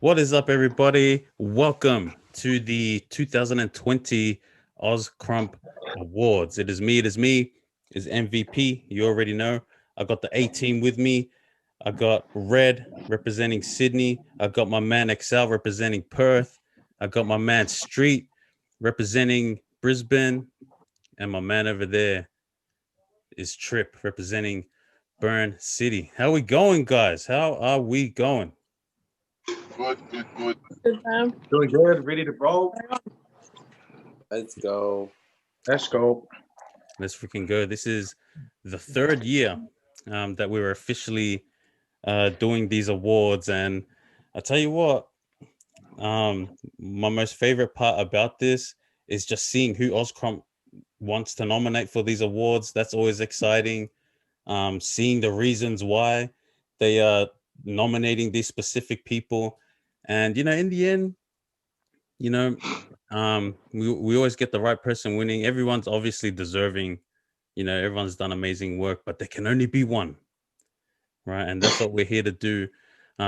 What is up, everybody? Welcome to the 2020 Ozkrump Awards. It is MVP. You already know. I got the A team with me. I got Red representing Sydney. I got my man Excel representing Perth. I got my man Street representing Brisbane. And my man over there is Trip representing Burn City. How we going, guys? How are we going? Good. Good time. Doing good, ready to roll. Let's go. Let's go. Let's freaking go. This is the third year that we were officially doing these awards. And I tell you what, my most favorite part about this is just seeing who Ozkrump wants to nominate for these awards. That's always exciting. Seeing the reasons why they are nominating these specific people. And, in the end, you know, we always get the right person winning. Everyone's obviously deserving. Everyone's done amazing work, but there can only be one, right? And that's what we're here to do.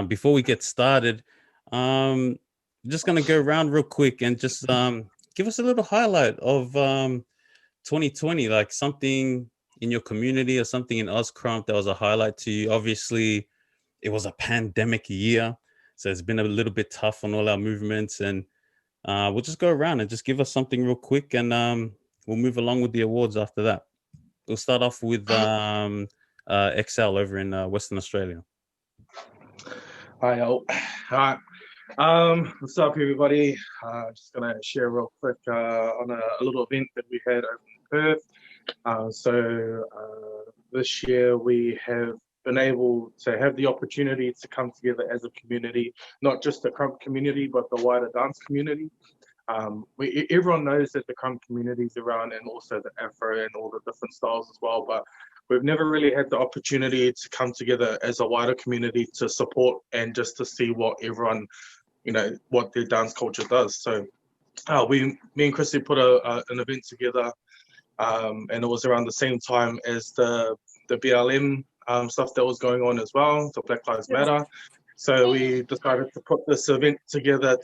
Before we get started, just gonna go around real quick and just give us a little highlight of 2020, like something in your community or something in Ozkrump that was a highlight to you. Obviously, it was a pandemic year, so it's been a little bit tough on all our movements, and we'll just go around and just give us something real quick, and we'll move along with the awards after that. We'll start off with XL over in Western Australia. Hi, all. All right. What's up, everybody? Just gonna share real quick on a little event that we had over in Perth. This year we have been able to have the opportunity to come together as a community, not just the Crump community, but the wider dance community. Everyone knows that the Crump community is around, and also the Afro and all the different styles as well, but we've never really had the opportunity to come together as a wider community to support and just to see what everyone, what their dance culture does. So me and Chrissy put an event together, and it was around the same time as the BLM stuff that was going on as well, the Black Lives Matter. So we decided to put this event together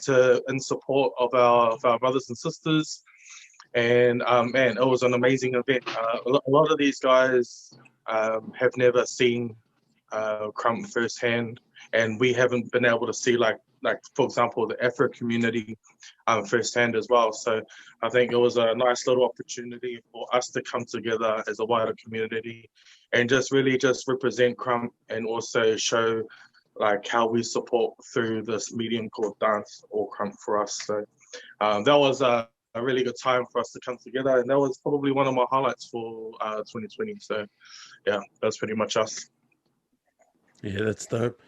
in support of our brothers and sisters. And man, it was an amazing event. A lot of these guys have never seen Crump firsthand, and we haven't been able to see like for example the Afro community firsthand as well. So I think it was a nice little opportunity for us to come together as a wider community and just really just represent Crump and also show like how we support through this medium called dance or Crump for us. So that was a really good time for us to come together, and that was probably one of my highlights for 2020. So yeah, that's pretty much us. Yeah, that's dope.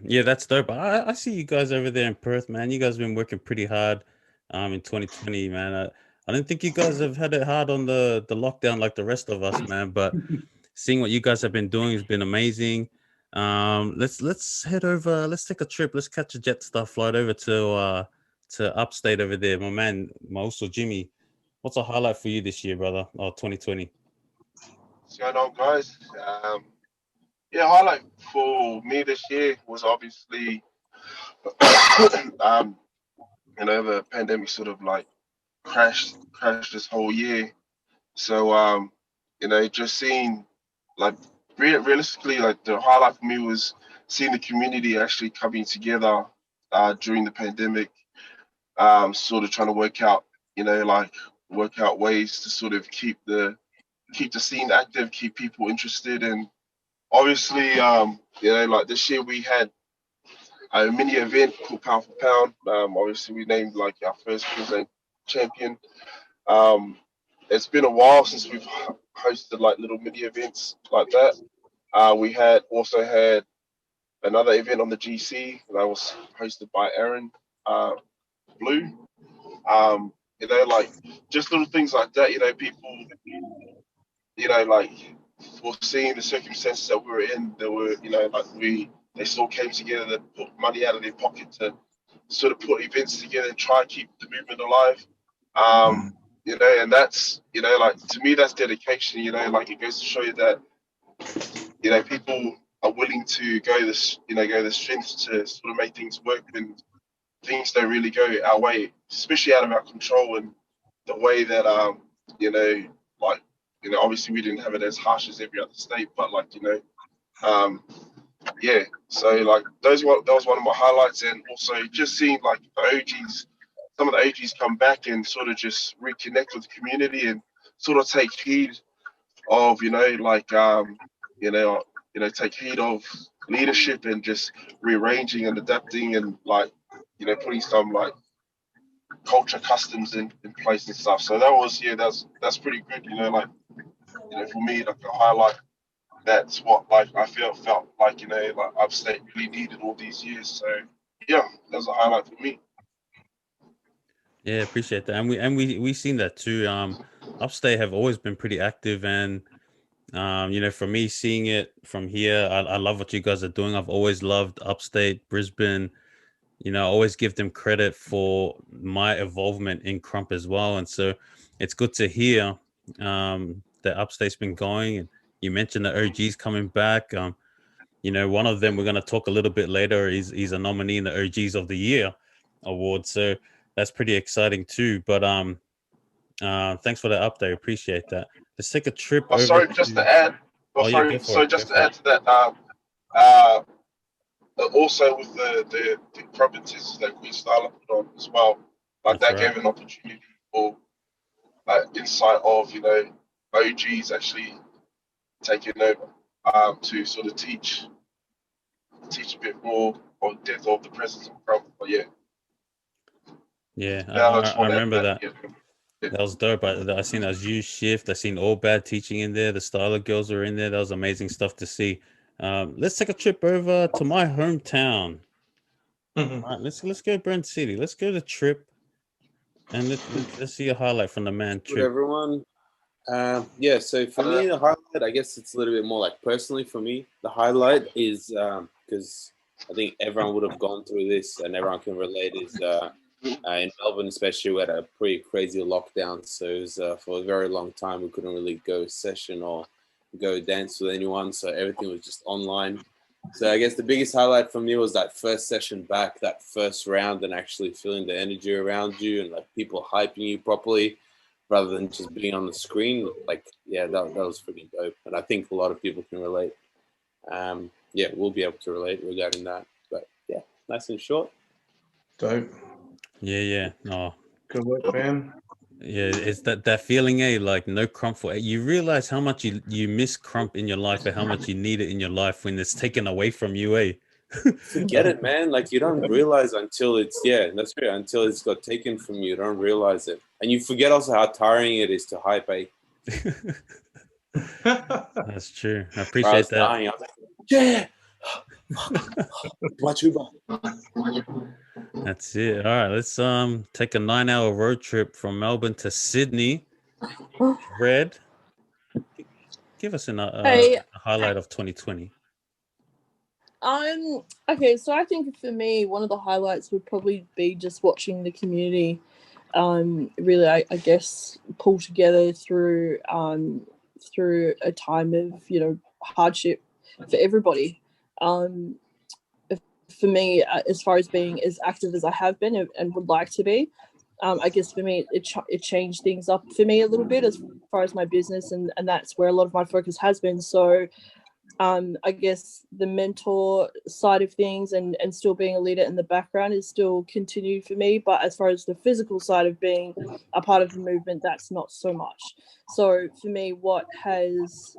Yeah, that's dope. I see you guys over there in Perth, man. You guys have been working pretty hard in 2020, man. I don't think you guys have had it hard on the lockdown like the rest of us, man. But seeing what you guys have been doing has been amazing. Let's head over. Let's take a trip. Let's catch a Jetstar flight over to upstate over there, my man, my also Jimmy. What's a highlight for you this year, brother? Or 2020? What's going on, guys? Highlight for me this year was obviously, um, the pandemic sort of like crashed this whole year. So, just seeing like realistically, like the highlight for me was seeing the community actually coming together during the pandemic, sort of trying to work out ways to sort of keep the scene active, keep people interested. And obviously, like this year we had a mini event called Pound for Pound. Obviously we named like our first Queensland champion. Um, it's been a while since we've hosted like little mini events like that. We had also had another event on the GC that was hosted by Aaron Blue. Like just little things like that. People, like foreseeing the circumstances that we were in, there were, they still came together to put money out of their pocket to sort of put events together and try and keep the movement alive. And that's, like to me, that's dedication. Like it goes to show you that, people are willing to go this strength to sort of make things work. And things don't really go our way, especially out of our control, and the way that you know, like, you know, obviously we didn't have it as harsh as every other state, but like, you know, yeah. So like that was one of my highlights, and also just seeing like the OGs, some of the OGs come back and sort of just reconnect with the community and sort of take heed of, you know, like you know, take heed of leadership and just rearranging and adapting and like, you know, putting some like culture customs in place and stuff. So that was, yeah, that's pretty good, you know, like, you know, for me, like a highlight. That's what like I felt like, you know, like upstate really needed all these years. So yeah, that's a highlight for me. Yeah, appreciate that. And we seen that too. Upstate have always been pretty active, and you know, for me seeing it from here, I love what you guys are doing. I've always loved Upstate, Brisbane. You know, I always give them credit for my involvement in Crump as well. And so it's good to hear that Upstate's been going. And you mentioned the OGs coming back. You know, one of them we're going to talk a little bit later. He's a nominee in the OGs of the Year award. So that's pretty exciting too. But thanks for the update. Appreciate that. Let's take a trip Oh, over sorry, just to. to add. Oh, Oh yeah, go sorry. for So it. Go just to for it. add to that, uh, also with the provinces that Queen Starla put on as well, like That's that right. gave an opportunity for insight of, you know, OGs actually taking over to sort of teach a bit more on depth of the presence of Crump. But yeah, Yeah, now I just I want to add remember that. that. Yeah. That was dope. I seen that you shift. I seen all bad teaching in there. The Styler girls were in there. That was amazing stuff to see. Let's take a trip over to my hometown. Mhm. All right, let's go Brent City. Let's go to Trip, and let's see a highlight from the man Good, Trip. everyone. Yeah, so for me, the highlight, I guess it's a little bit more like personally for me. The highlight is because I think everyone would have gone through this and everyone can relate is in Melbourne, especially, we had a pretty crazy lockdown. So it was, for a very long time, we couldn't really go session or go dance with anyone. So everything was just online. So I guess the biggest highlight for me was that first session back, that first round, and actually feeling the energy around you and like people hyping you properly rather than just being on the screen. Like, yeah, that was freaking dope. And I think a lot of people can relate. Yeah, we'll be able to relate regarding that. But yeah, nice and short. Dope. Yeah. Oh, Good work, man. yeah. It's that feeling, like no Crump for. You realize how much you miss Crump in your life, and how much you need it in your life when it's taken away from you, Forget it, man. Like, you don't realize until it's, yeah, that's right. Until it's got taken from you, you don't realize it. And you forget also how tiring it is to hype, eh? That's true. I I appreciate was that. dying. I was like, yeah. Watch Uber. That's it. All right, let's take a 9-hour road trip from Melbourne to Sydney. Red, give us Hey. a highlight of 2020. Okay, so I think for me, one of the highlights would probably be just watching the community, really, I guess, pull together through a time of, you know, hardship for everybody. For me, as far as being as active as I have been and would like to be, I guess for me, it changed things up for me a little bit as far as my business, and that's where a lot of my focus has been. So I guess the mentor side of things and still being a leader in the background is still continued for me. But as far as the physical side of being a part of the movement, that's not so much. So for me, what has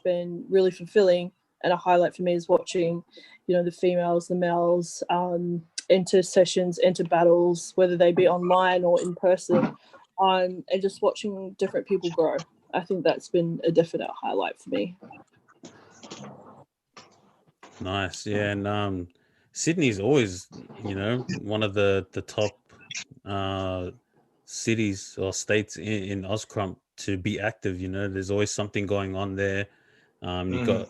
been really fulfilling and a highlight for me is watching, you know, the females, the males, enter sessions, enter battles, whether they be online or in person, and just watching different people grow. I think that's been a definite highlight for me. Nice, yeah, and Sydney's always, you know, one of the top cities or states in Ozkrump to be active. You know, there's always something going on there. You got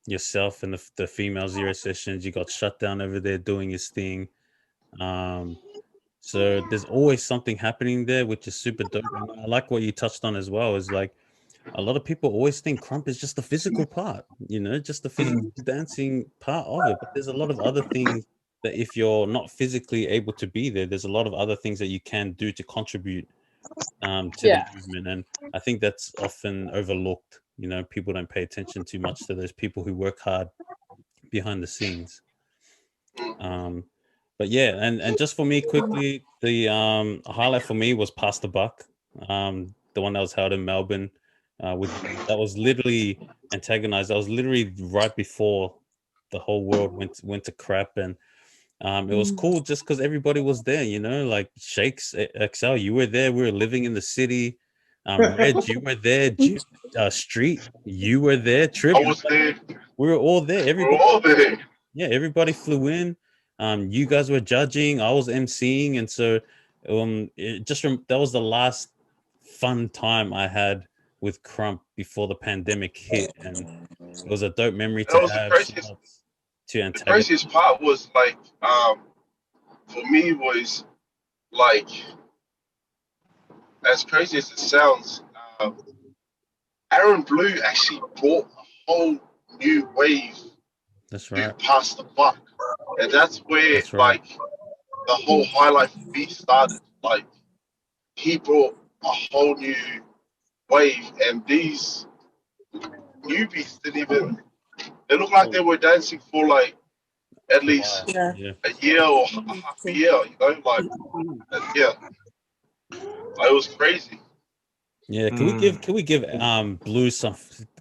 yourself and the female zero sessions. You got Shutdown over there doing his thing. So there's always something happening there, which is super dope. And I like what you touched on as well. Is like a lot of people always think Crump is just the physical part, you know, just the physical dancing part of it. But there's a lot of other things that if you're not physically able to be there, there's a lot of other things that you can do to contribute to Yeah. the movement. And I think that's often overlooked. You know, people don't pay attention too much to those people who work hard behind the scenes. But yeah, and just for me quickly, the highlight for me was Pass the Buck, the one that was held in Melbourne. That was literally antagonized. That was literally right before the whole world went to crap, and it was cool just because everybody was there. You know, like Shakes XL, you were there. We were living in the city. Reg, you were there. Street, you were there. Trip, I was there. we were all there. We're Everybody, all there. yeah, everybody flew in. You guys were judging. I was emceeing, and so that was the last fun time I had with Krump before the pandemic hit, and it was a dope memory to That was the have. craziest. To The antagonize. craziest part was like, for me was like, as crazy as it sounds, Aaron Blue actually brought a whole new wave That's to right. Pass the Buck, and that's where That's right. like the whole highlight for me started. Like he brought a whole new wave, and these newbies didn't even. They looked like they were dancing for like at least Yeah. Yeah. a year or a half a year. You know, like yeah, it was crazy. Yeah, can we give Blue some,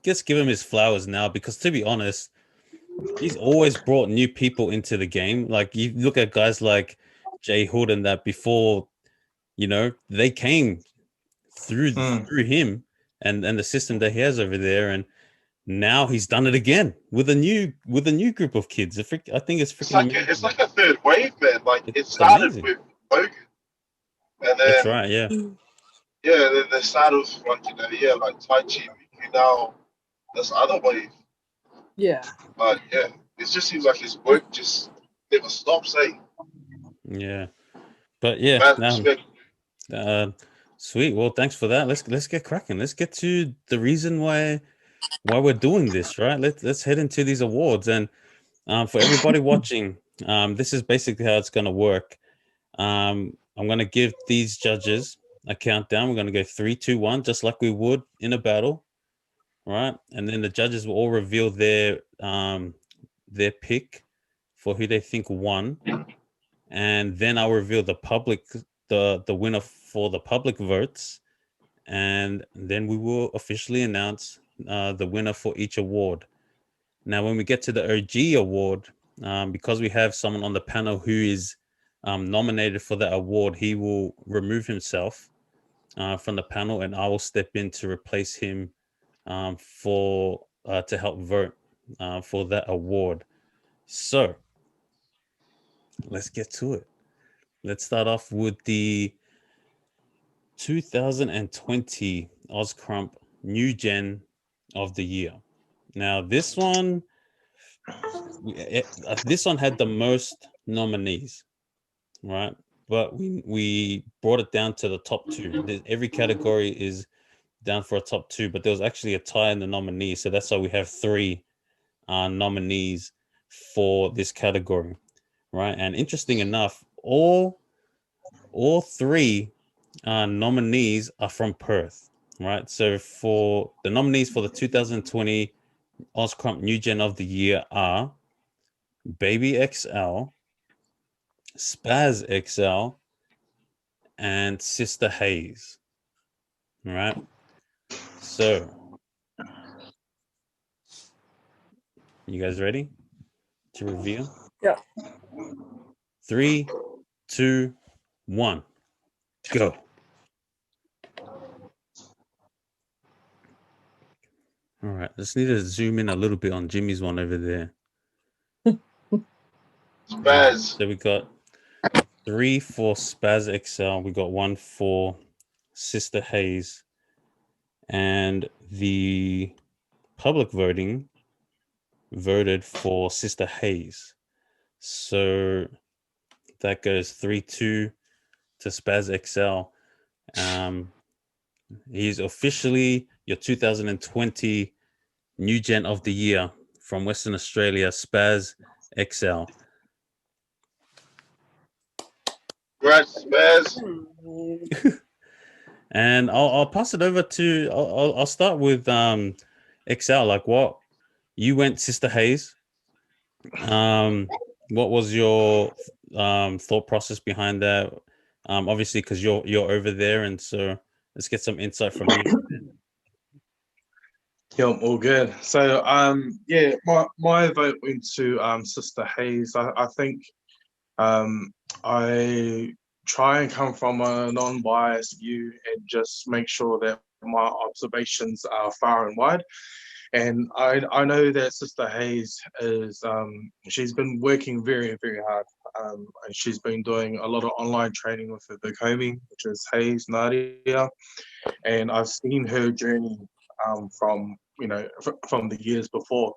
just give him his flowers now, because to be honest, he's always brought new people into the game. Like you look at guys like Jay Hood and that before, you know, they came through him and the system that he has over there, and now he's done it again with a new group of kids. I think it's freaking amazing. It's like a third wave, man. Like it It's started amazing. with Logan, and That's then right, yeah. then they started with like like Tai Chi, Miku, now this other wave. Yeah. But yeah, it just seems like his work just never stops. Yeah. But yeah, Man, respect. sweet. Well, thanks for that. Let's get cracking. Let's get to the reason why we're doing this, right? Let's head into these awards. And for everybody watching, this is basically how it's gonna work. I'm gonna give these judges a countdown. We're gonna go 3, 2, 1, just like we would in a battle, right? And then the judges will all reveal their pick for who they think won, and then I'll reveal the winner for the public votes, and then we will officially announce the winner for each award. Now, when we get to the OG award, because we have someone on the panel who is nominated for that award, he will remove himself from the panel, and I will step in to replace him to help vote for that award. So let's get to it. Let's start off with the 2020 Ozkrump New Gen of the Year. Now, this one had the most nominees, right? But we brought it down to the top 2. Every category is down for a top 2, but there was actually a tie in the nominees, so that's why we have 3 nominees for this category, right? And interesting enough, all 3 nominees are from Perth, right? So for the nominees for the 2020 Ozkrump New Gen of the Year are Baby XL, Spaz XL, and Sister Hayes. All right. So, you guys ready to reveal? Yeah. 3, 2, 1, go. All right. Just need to zoom in a little bit on Jimmy's one over there. Spaz. So we got 3 for Spaz XL. We got 1 for Sister Hayes. And the public voting voted for Sister Hayes. So that goes 3-2 to Spaz XL. He's officially your 2020 New Gen of the Year from Western Australia, Spaz XL. Congrats, Spaz. And I'll pass it over to. I'll start with Excel. Like, what you went Sister Hayes. What was your thought process behind that? Obviously, because you're over there, and so let's get some insight from you. Yeah, all good. So, yeah, my vote went to Sister Hayes. I think I try and come from a non-biased view and just make sure that my observations are far and wide. And I know that Sister Hayes is she's been working very, very hard. And she's been doing a lot of online training with the Komi, which is Hayes Nadia, and I've seen her journey from from the years before.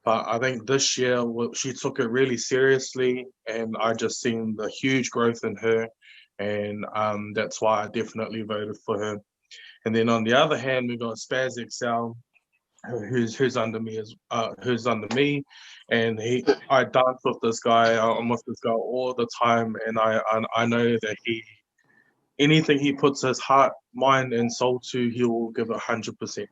But I think this year she took it really seriously, and I just seen the huge growth in her, and that's why I definitely voted for her. And then on the other hand, we got Spaz Excel, who's under me who's under me, and I dance with this guy. I'm with this guy all the time, and I know that anything he puts his heart, mind, and soul to, he will give 100%.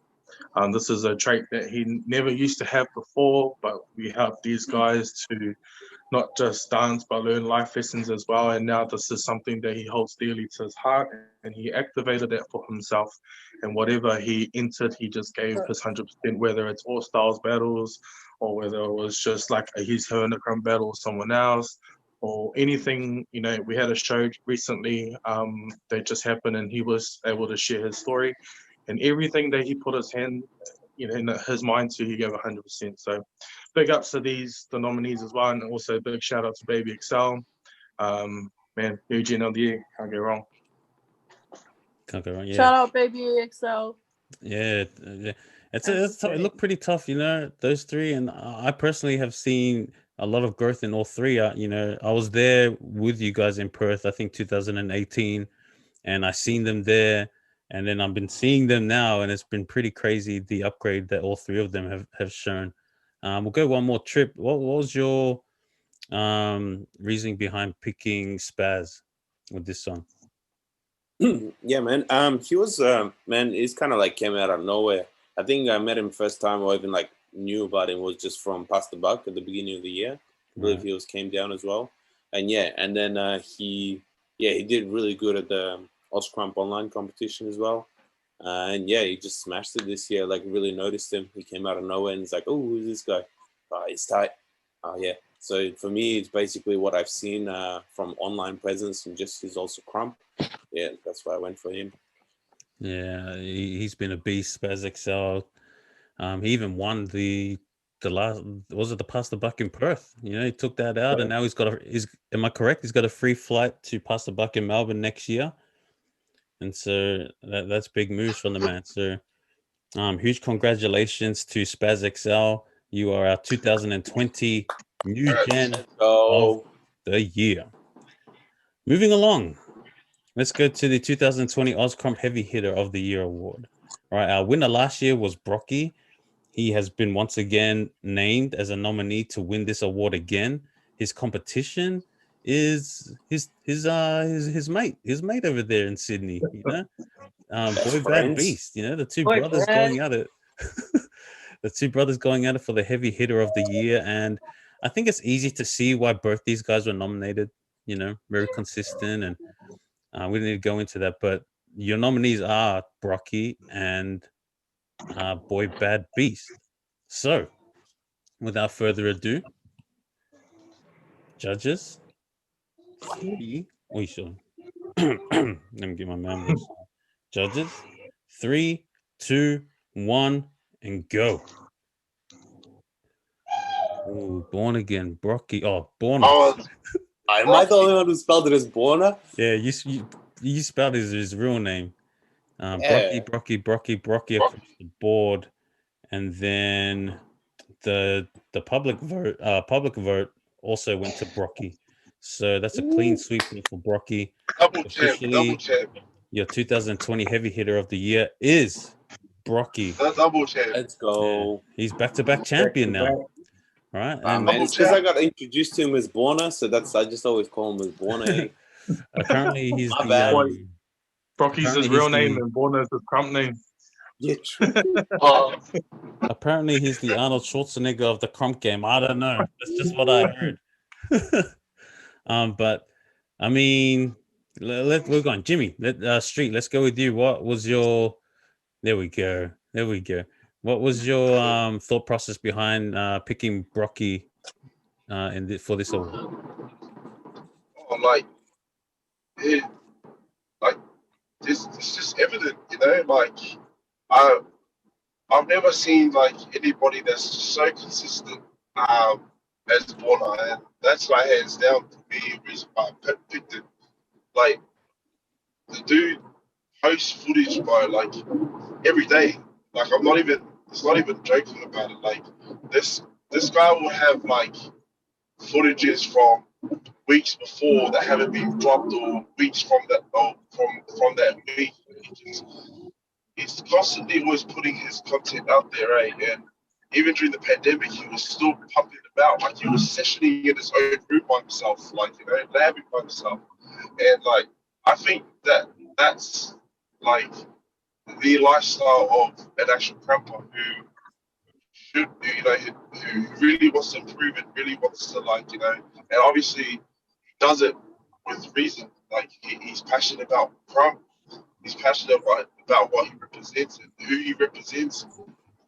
This is a trait that he never used to have before, but we help these guys to not just dance, but learn life lessons as well. And now this is something that he holds dearly to his heart, and he activated that for himself. And whatever he entered, he just gave his 100%, whether it's all styles battles, or whether it was just like his Krumper battle with someone else, or anything. We had a show recently that just happened, and he was able to share his story. And everything that he put his hand, in his mind to, he gave 100%. So big ups to the nominees as well, and also big shout out to Baby Excel. Man, Eugene of the year, can't go wrong. Can't go wrong. Yeah. Shout out, Baby Excel. Yeah. It looked pretty tough, those three, and I personally have seen a lot of growth in all three. I was there with you guys in Perth, I think 2018, and I seen them there. And then I've been seeing them now, and it's been pretty crazy, the upgrade that all three of them have shown. We'll go one more trip. What was your reasoning behind picking Spaz with this song? Yeah, man. He was man. He's kind of like came out of nowhere. I think I met him first time, or even like knew about him, was just from Past the Buck at the beginning of the year. I believe he came down as well, and then he did really good at the Ozkrump online competition as well. And he just smashed it this year. Like, really noticed him. He came out of nowhere, and it's like, oh, who's this guy? He's tight. Yeah. So for me, it's basically what I've seen from online presence and just his Ozkrump. Yeah, that's why I went for him. Yeah, he's been a beast, Spaz Excel. He even won the last, was it the Past the Buck in Perth? He took that out, and now he's got am I correct? He's got a free flight to Past the Buck in Melbourne next year. And so that's big moves from the man. So huge congratulations to Spaz Excel. You are our 2020 New Gen of the Year. Moving along, let's go to the 2020 Ozkrump Heavy Hitter of the Year award. All right, our winner last year was Brocky. He has been once again named as a nominee to win this award again. His competition is his mate over there in Sydney, Boy Bad Beast, the two brothers going at it. The two brothers going at it for the Heavy Hitter of the Year. And I think it's easy to see why both these guys were nominated, very consistent, and we didn't need to go into that, but your nominees are Brocky and Boy Bad Beast. So without further ado, judges, let me get my memories. Judges, 3, 2, 1, and go. Oh, Born Again, Brocky. Oh, Borna. Am I the only one who spelled it as Borna? Yeah, you spelled his real name. Brocky across the board, and then the public vote also went to Brocky. So that's a clean sweep for Brocky. Double champ. Your 2020 Heavy Hitter of the Year is Brocky. Double champ. Let's go. Yeah. He's back-to-back champion now. All right. Man, it's because I got introduced to him as Borna, so I just always call him as Borna. Apparently, he's My the bad. Brocky's his apparently real he's name the and Borna's his Krump name. Yeah, true. Oh, apparently he's the Arnold Schwarzenegger of the Crump game. I don't know. That's just what I heard. But I mean, we're going, Jimmy. Street. Let's go with you. What was your? There we go. There we go. What was your thought process behind picking Brocky for this award? like, it, like it's just evident, you know. Like, I I've never seen like anybody that's so consistent as Borna, and that's like hands down for me the reason why I picked it. Like, the dude posts footage, bro, like every day. Like, I'm not even. It's not even joking about it. Like, this guy will have like footages from weeks before that haven't been dropped, or weeks from that, or from that week. He's constantly always putting his content out there, right? And even during the pandemic, he was still pumping them out. Like, he was sessioning in his own room by himself, like, you know, labbing by himself. And like, I think that's like the lifestyle of an actual Krumper who should, you know, who really wants to improve and really wants to, like, you know, and obviously he does it with reason. Like, he's passionate about Krump. He's passionate about what he represents and who he represents.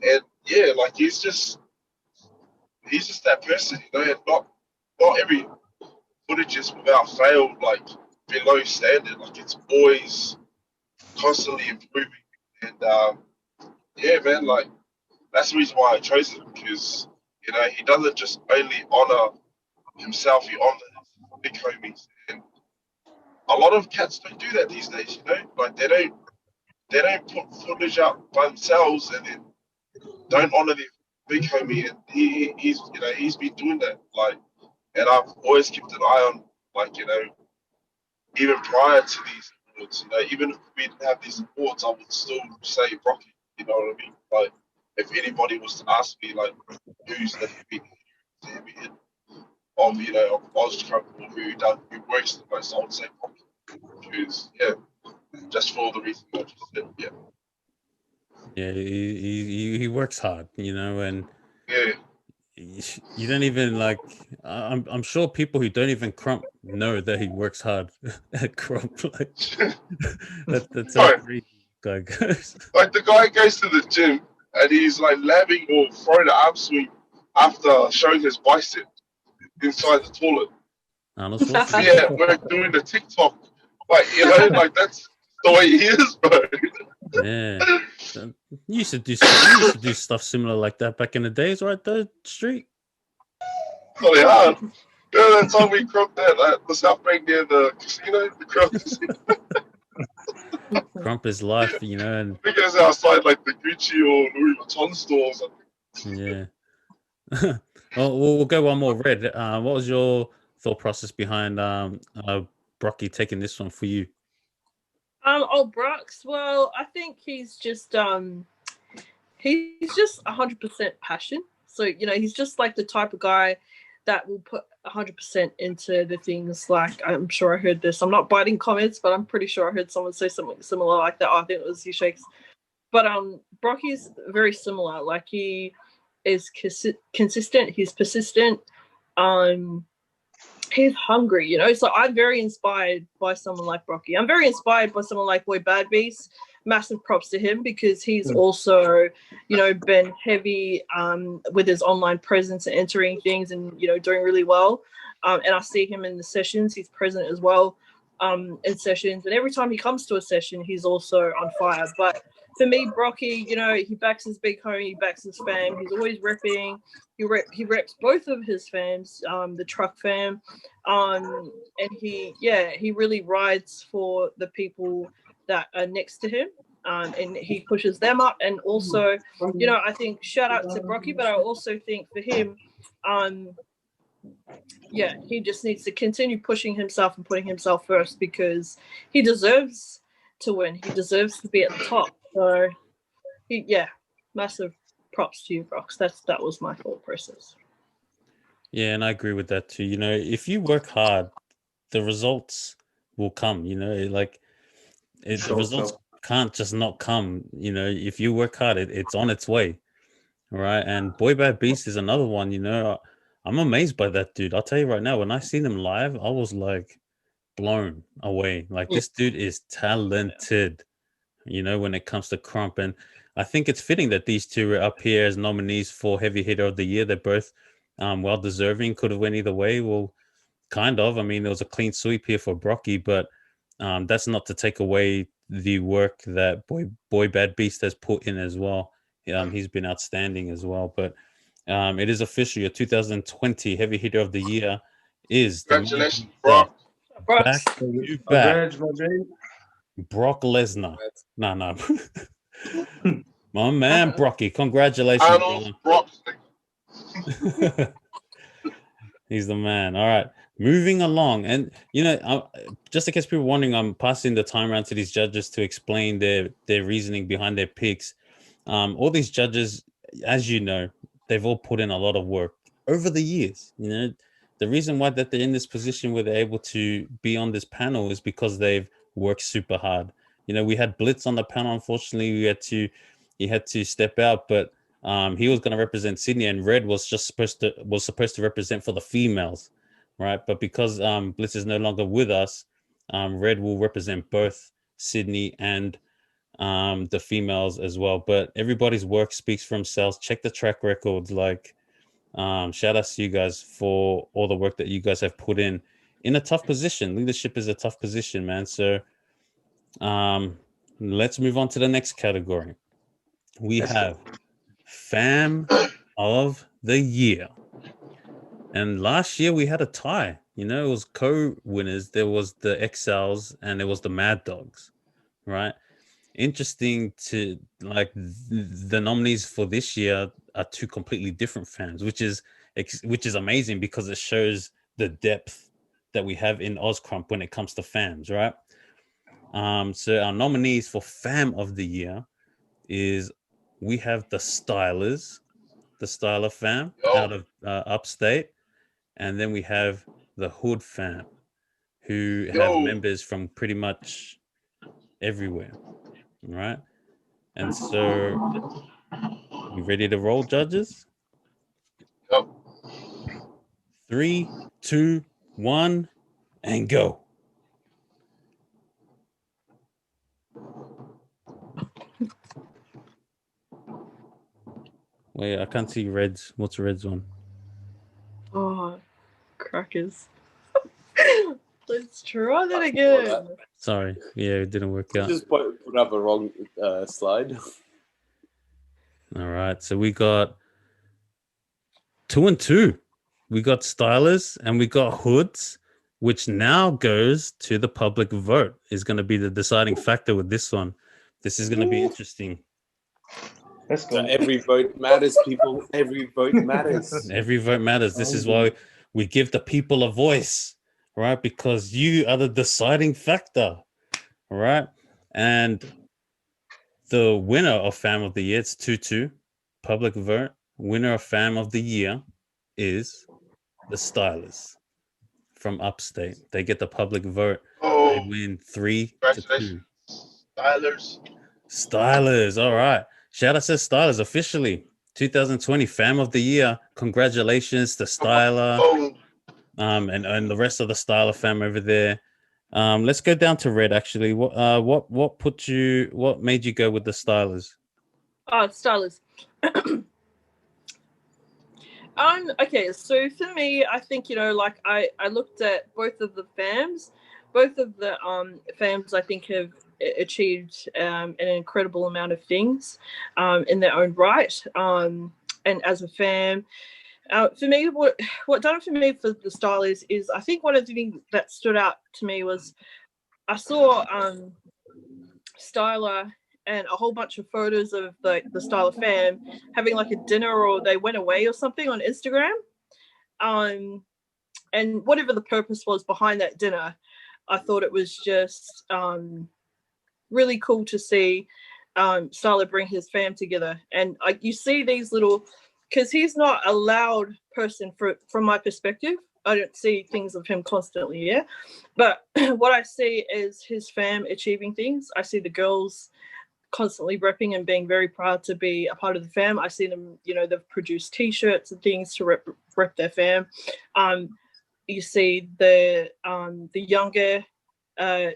And yeah, like, he's just that person, you know, and not every footage is without fail, like, below standard. Like, it's always constantly improving. And yeah, man, like, that's the reason why I chose him, because, you know, he doesn't just only honor himself, he honors his big homies. And a lot of cats don't do that these days, you know? Like, they don't put footage out by themselves and then don't honor their big homie. And he's been doing that. Like, and I've always kept an eye on, like, you know, even prior to these awards, you know, even if we didn't have these awards, I would still say Rocky. You know what I mean? Like, if anybody was to ask me, like, who's the heavyweight of, you know, of Ozkrump, or who works the most, I would say Rocky. Because, yeah, just for the reason I just said, yeah. Yeah, he works hard, you know, and Yeah. you don't even like. I'm sure people who don't even Crump know that he works hard at Crump. Like, that's how Right. crazy guy goes. Like, the guy goes to the gym and he's like labbing or throwing an arm swing after showing his bicep inside the toilet. Arnold Schwarzenegger. Yeah, we're doing the TikTok. Like, you know, like, that's the way he is, bro. Yeah, you used to do stuff similar like that back in the days, right? The street. Really hard. Yeah, that time we cropped that the South Bank near the casino, the Crump casino. Crump is life, you know, and He goes outside like the Gucci or Louis Vuitton stores. yeah. Well, we'll go one more. Red. What was your thought process behind Brocky taking this one for you? Brox. Well, I think he's just 100% passion. So, you know, he's just like the type of guy that will put 100% into the things. Like, I'm sure I heard this. I'm not biting comments, but I'm pretty sure I heard someone say something similar like that. Oh, I think it was you, Shakes. But Brocky's very similar. Like, he is consistent. He's persistent. He's hungry, you know. So I'm very inspired by someone like Brocky. I'm very inspired by someone like Boy Bad Beast. Massive props to him, because he's also, you know, been heavy with his online presence and entering things and, you know, doing really well. And I see him in the sessions. He's present as well in sessions. And every time he comes to a session, he's also on fire. But for me, Brocky, you know, he backs his big homie, he backs his fam. He's always repping. He reps both of his fams, the truck fam. And he really rides for the people that are next to him. And he pushes them up. And also, you know, I think shout out to Brocky, but I also think for him, he just needs to continue pushing himself and putting himself first, because he deserves to win. He deserves to be at the top. So, massive props to you, Brox. That was my thought process. Yeah, and I agree with that too. You know, if you work hard, the results will come. You know, like the Sure, results sure. can't just not come. You know, if you work hard, it's on its way. Right. And Boy Bad Beast is another one. You know, I'm amazed by that dude. I'll tell you right now, when I seen him live, I was like blown away. Like, this dude is talented, you know, when it comes to Krump. And I think it's fitting that these two are up here as nominees for Heavy Hitter of the Year. They're both well deserving. Could have went either way. Well, kind of. I mean, there was a clean sweep here for Brocky, but that's not to take away the work that Boy Bad Beast has put in as well. He's been outstanding as well. But it is official. Your 2020 Heavy Hitter of the Year is the man Congratulations, himself. Brock. Back to back, Congrats, Roger. Brock Lesnar. No. My man, Brocky. Congratulations, Arnold Brock. brother. He's the man. All right. Moving along. And, you know, just in case people are wondering, I'm passing the time around to these judges to explain their reasoning behind their picks. All these judges, as you know, they've all put in a lot of work over the years. You know, the reason why that they're in this position where they're able to be on this panel is because they've worked super hard. You know, we had Blitz on the panel. Unfortunately, he had to step out, but he was going to represent Sydney, and Red was supposed to represent for the females, right? But because Blitz is no longer with us, Red will represent both Sydney and the females as well. But everybody's work speaks for themselves. Check the track records. Like, shout out to you guys for all the work that you guys have put in a tough position. Leadership is a tough position, man. So let's move on to the next category. We have Fam of the Year. And last year we had a tie. You know, it was co-winners. There was the Exiles and there was the Mad Dogs, right? Interesting to, like, the nominees for this year are two completely different fans, which is amazing because it shows the depth that we have in Ozkrump when it comes to fams, right? So our nominees for Fam of the Year is, we have the Stylers, the Styler fam out of upstate, and then we have the Hood fam, who have members from pretty much everywhere, right? And so, you ready to roll, judges? Yep. 3, 2, 1, and go. Wait, I can't see Reds. What's Reds one? Oh, crackers. Let's try that again. Sorry. Yeah, it didn't work out. Just put up a wrong slide. All right. So we got 2 and 2. We got Stylers and we got Hoods, which now goes to the public vote. Is going to be the deciding factor with this one. This is going to be interesting. Let's go. So every vote matters, people. Every vote matters. Every vote matters. This is why we give the people a voice, right? Because you are the deciding factor, right? And the winner of Fam of the Year, it's 2-2, public vote. Winner of Fam of the Year is the Stylers from upstate. They get the public vote. They win 3-2. Stylers. All right. Shout out to Stylers officially. 2020 Fam of the Year. Congratulations to Styler. And the rest of the Styler fam over there. Let's go down to Red actually. What made you go with the Stylers? Stylers. Okay, so for me, I think, you know, like I looked at both of the fams. Both of the fams, I think, have achieved an incredible amount of things in their own right. And as a fam, for me, what done it for me for the Stylers is, I think one of the things that stood out to me was I saw Styler and a whole bunch of photos of the Styler fam having like a dinner, or they went away or something on Instagram. And whatever the purpose was behind that dinner, I thought it was just really cool to see Styler bring his fam together. And you see these little, because he's not a loud person from my perspective. I don't see things of him constantly, yeah. But what I see is his fam achieving things. I see the girls constantly repping and being very proud to be a part of the fam. I see them, you know, they've produced T-shirts and things to rep their fam. You see the younger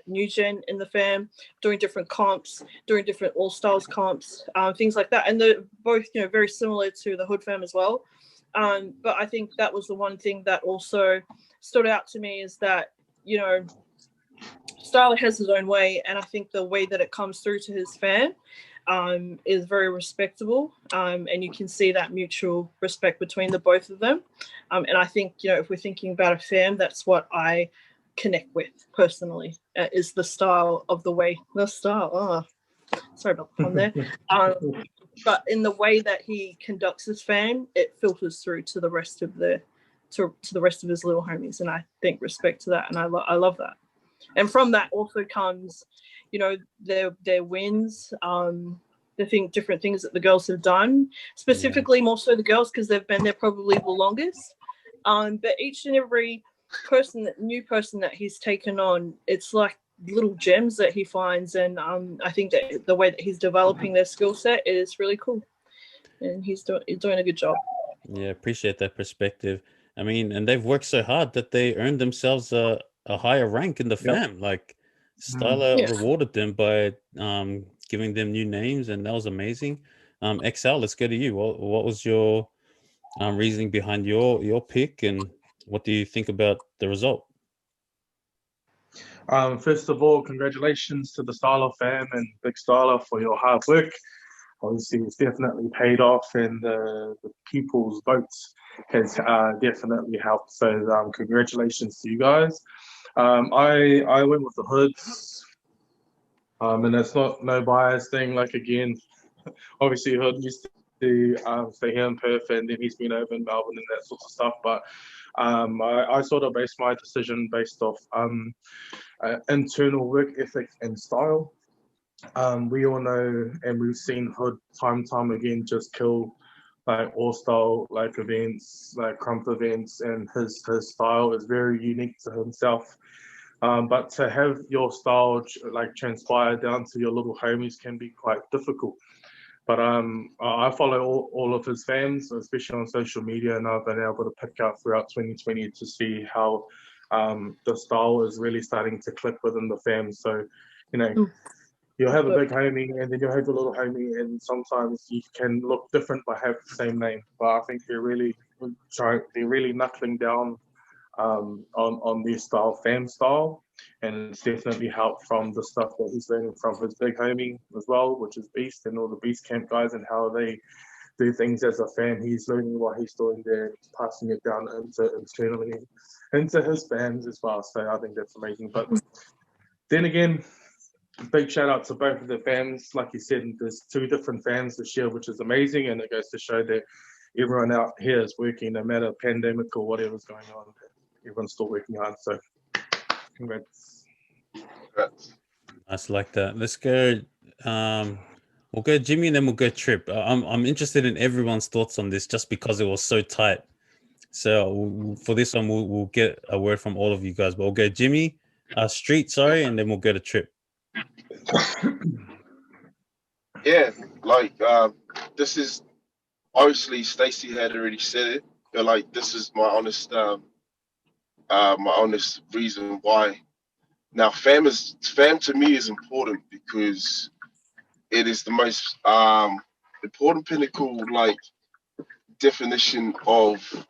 new gen in the fam doing different comps, doing different all stars comps, things like that, and they're both, you know, very similar to the hood fam as well. But I think that was the one thing that also stood out to me, is that, you know, Styler has his own way, and I think the way that it comes through to his fan is very respectable, and you can see that mutual respect between the both of them. And I think, you know, if we're thinking about a fan, that's what I connect with personally, is the style of the way, the style. Oh, sorry about the pun there. But in the way that he conducts his fan, it filters through to the rest of the to the rest of his little homies, and I think respect to that, and I love that. And from that also comes, you know, their wins, different things that the girls have done, specifically more so the girls, because they've been there probably the longest. But each and every new person that he's taken on, it's like little gems that he finds, and I think that the way that he's developing their skill set is really cool, and he's doing a good job. Yeah, appreciate that perspective. I mean, and they've worked so hard that they earned themselves a higher rank in the fam. Like Styler rewarded them by giving them new names, and that was amazing. XL, let's go to you. What was your reasoning behind your pick, and what do you think about the result? First of all, congratulations to the Styler fam and Big Styler for your hard work. Obviously, it's definitely paid off, and the people's votes has definitely helped. So congratulations to you guys. I went with the hoods, and it's no bias thing. Like, again, obviously Hood used to stay here in Perth, and then he's been over in Melbourne and that sort of stuff. But I sort of based my decision based off internal work ethic and style. We all know, and we've seen Hood time again just kill like all style like events, like Krump events, and his style is very unique to himself. But to have your style like transpire down to your little homies can be quite difficult. But I follow all of his fans, especially on social media, and I've been able to pick up throughout 2020 to see how the style is really starting to click within the fam. So, you know, you'll have a big homie, and then you'll have a little homie, and sometimes you can look different but have the same name. But I think they're really knuckling down on their style, fam style, and it's definitely helped from the stuff that he's learning from his big homie as well, which is Beast, and all the Beast Camp guys, and how they do things as a fan. He's learning what he's doing there, and passing it down internally into his fans as well. So I think that's amazing. But then again, big shout out to both of the fans. Like you said, there's 2 different fans this year, which is amazing, and it goes to show that everyone out here is working, no matter pandemic or whatever's going on. Everyone's still working hard. So congrats. Nice, like that. Let's go. We'll go Jimmy, and then we'll go Trip. I'm interested in everyone's thoughts on this, just because it was so tight. So for this one, we'll get a word from all of you guys. But we'll go Jimmy, Street, sorry, and then we'll go to Trip. Yeah, like this is obviously Stacey had already said it, but like this is my honest reason why. Now, fam to me is important because it is the most important pinnacle, like definition of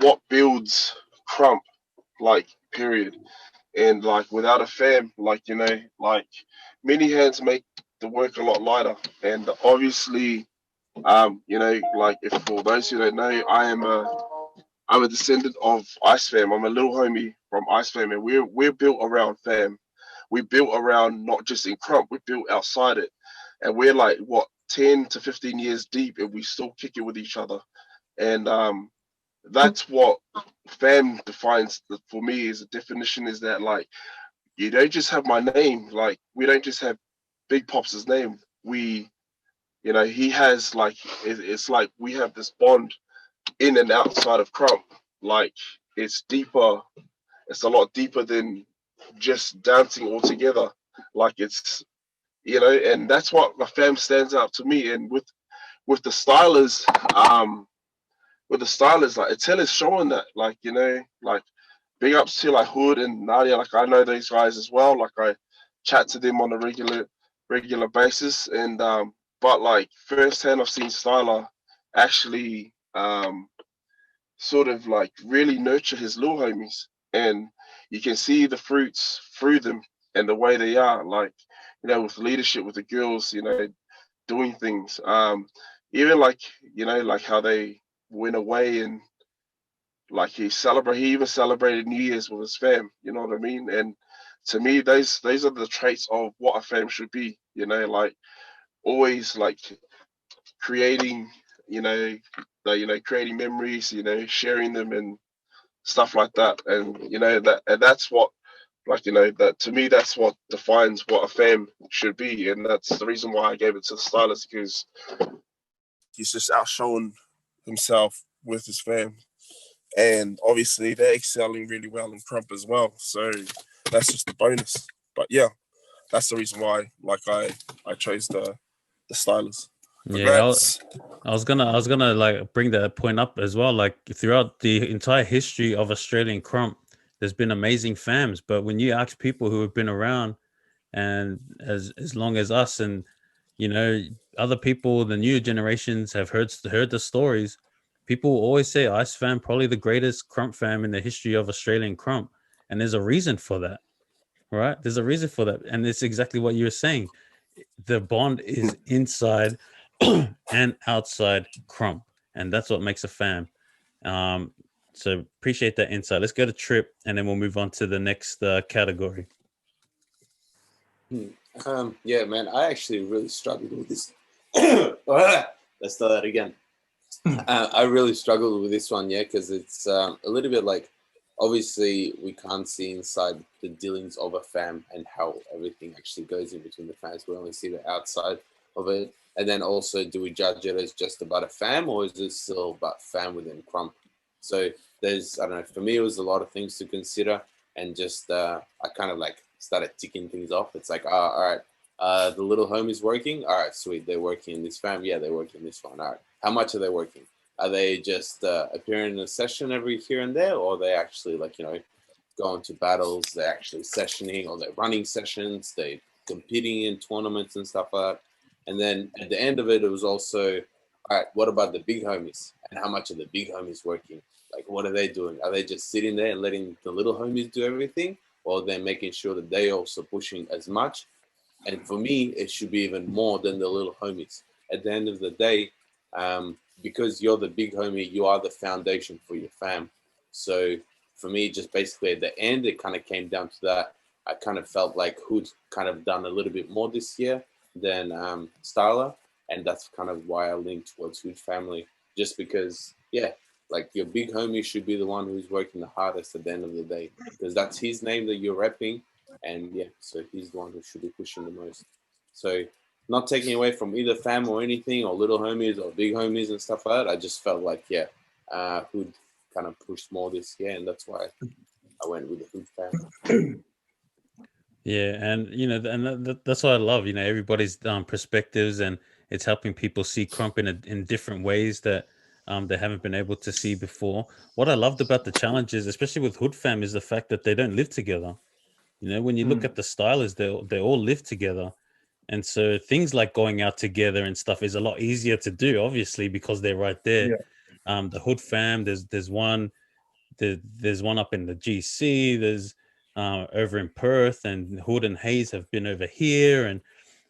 what builds Krump, like period. And like without a fam, like, you know, like many hands make the work a lot lighter. And obviously, you know, like if for those who don't know, I'm a descendant of Ice Fam. I'm a little homie from Ice Fam, and we're built around fam. We're built around not just in Krump, we're built outside it. And we're like, what, 10 to 15 years deep, and we still kick it with each other. And that's what fam defines for me as a definition, is that like, you don't just have my name. Like, we don't just have Big Pops' name. We, you know, he has like, it's like we have this bond in and outside of Krump. like it's deeper. It's a lot deeper than just dancing all together. Like it's, and that's what the fam stands out to me. And with the stylers, like Etel is showing that, like, like big ups to like Hood and Nadia. Like I know these guys as well. Like I chat to them on a regular basis. And but like firsthand I've seen Styler actually sort of like really nurture his little homies, and you can see the fruits through them and the way they are, like, with leadership with the girls, doing things. Even like, like how they went away, and like he even celebrated New Year's with his fam, you know what I mean? And to me, those are the traits of what a fam should be, like always like creating, creating memories, sharing them and stuff like that. And that's what, like, that to me, that's what defines what a fam should be. And that's the reason why I gave it to the stylist, because he's just outshone himself with his fam. And obviously they're excelling really well in Krump as well. So that's just a bonus. But yeah, that's the reason why, like, I chose the stylist. Yeah, I was gonna like bring that point up as well. Like throughout the entire history of Australian Krump, there's been amazing fams. But when you ask people who have been around and as long as us, and other people, the newer generations have heard the stories. People always say Ice Fam probably the greatest Krump fam in the history of Australian Krump, and there's a reason for that, right? There's a reason for that, and it's exactly what you were saying. The bond is inside and outside Krump, and that's what makes a fam. So appreciate that insight. Let's go to Trip, and then we'll move on to the next category. Yeah, man, I actually really struggled with this. Let's start that again. I really struggled with this one, yeah, because it's a little bit like, obviously, we can't see inside the dealings of a fam and how everything actually goes in between the fams. We only see the outside of it. And then also, do we judge it as just about a fam, or is it still about fam within Krump? So there's, I don't know, for me, it was a lot of things to consider. And just, I kind of like started ticking things off. It's like, all right, the little homie's working. All right, sweet. They're working in this fam. Yeah, they're working in this one. All right. How much are they working? Are they just appearing in a session every here and there, or are they actually, like, going to battles? They're actually sessioning, or they're running sessions. They're competing in tournaments and stuff like that. And then at the end of it, it was also, all right, what about the big homies? And how much are the big homies working? Like, what are they doing? Are they just sitting there and letting the little homies do everything? Or they're making sure that they also pushing as much? And for me, it should be even more than the little homies. At the end of the day, because you're the big homie, you are the foundation for your fam. So for me, just basically at the end, it kind of came down to that. I kind of felt like Hood kind of done a little bit more this year than Styler. And that's kind of why I leaned towards Hood family, just because, yeah, like your big homie should be the one who's working the hardest at the end of the day, because that's his name that you're repping. And yeah, so he's the one who should be pushing the most. So not taking away from either fam or anything, or little homies or big homies and stuff like that. I just felt like, yeah, Hood kind of pushed more this year, and that's why I went with the Hood fam. Yeah, and that's what I love. Everybody's perspectives, and it's helping people see Krump in different ways that they haven't been able to see before. What I loved about the challenges, especially with Hood fam, is the fact that they don't live together. When you look at the stylers, they all live together. And so things like going out together and stuff is a lot easier to do, obviously, because they're right there. Yeah. The Hood fam, there's one up in the GC, there's over in Perth, and Hood and Hayes have been over here. And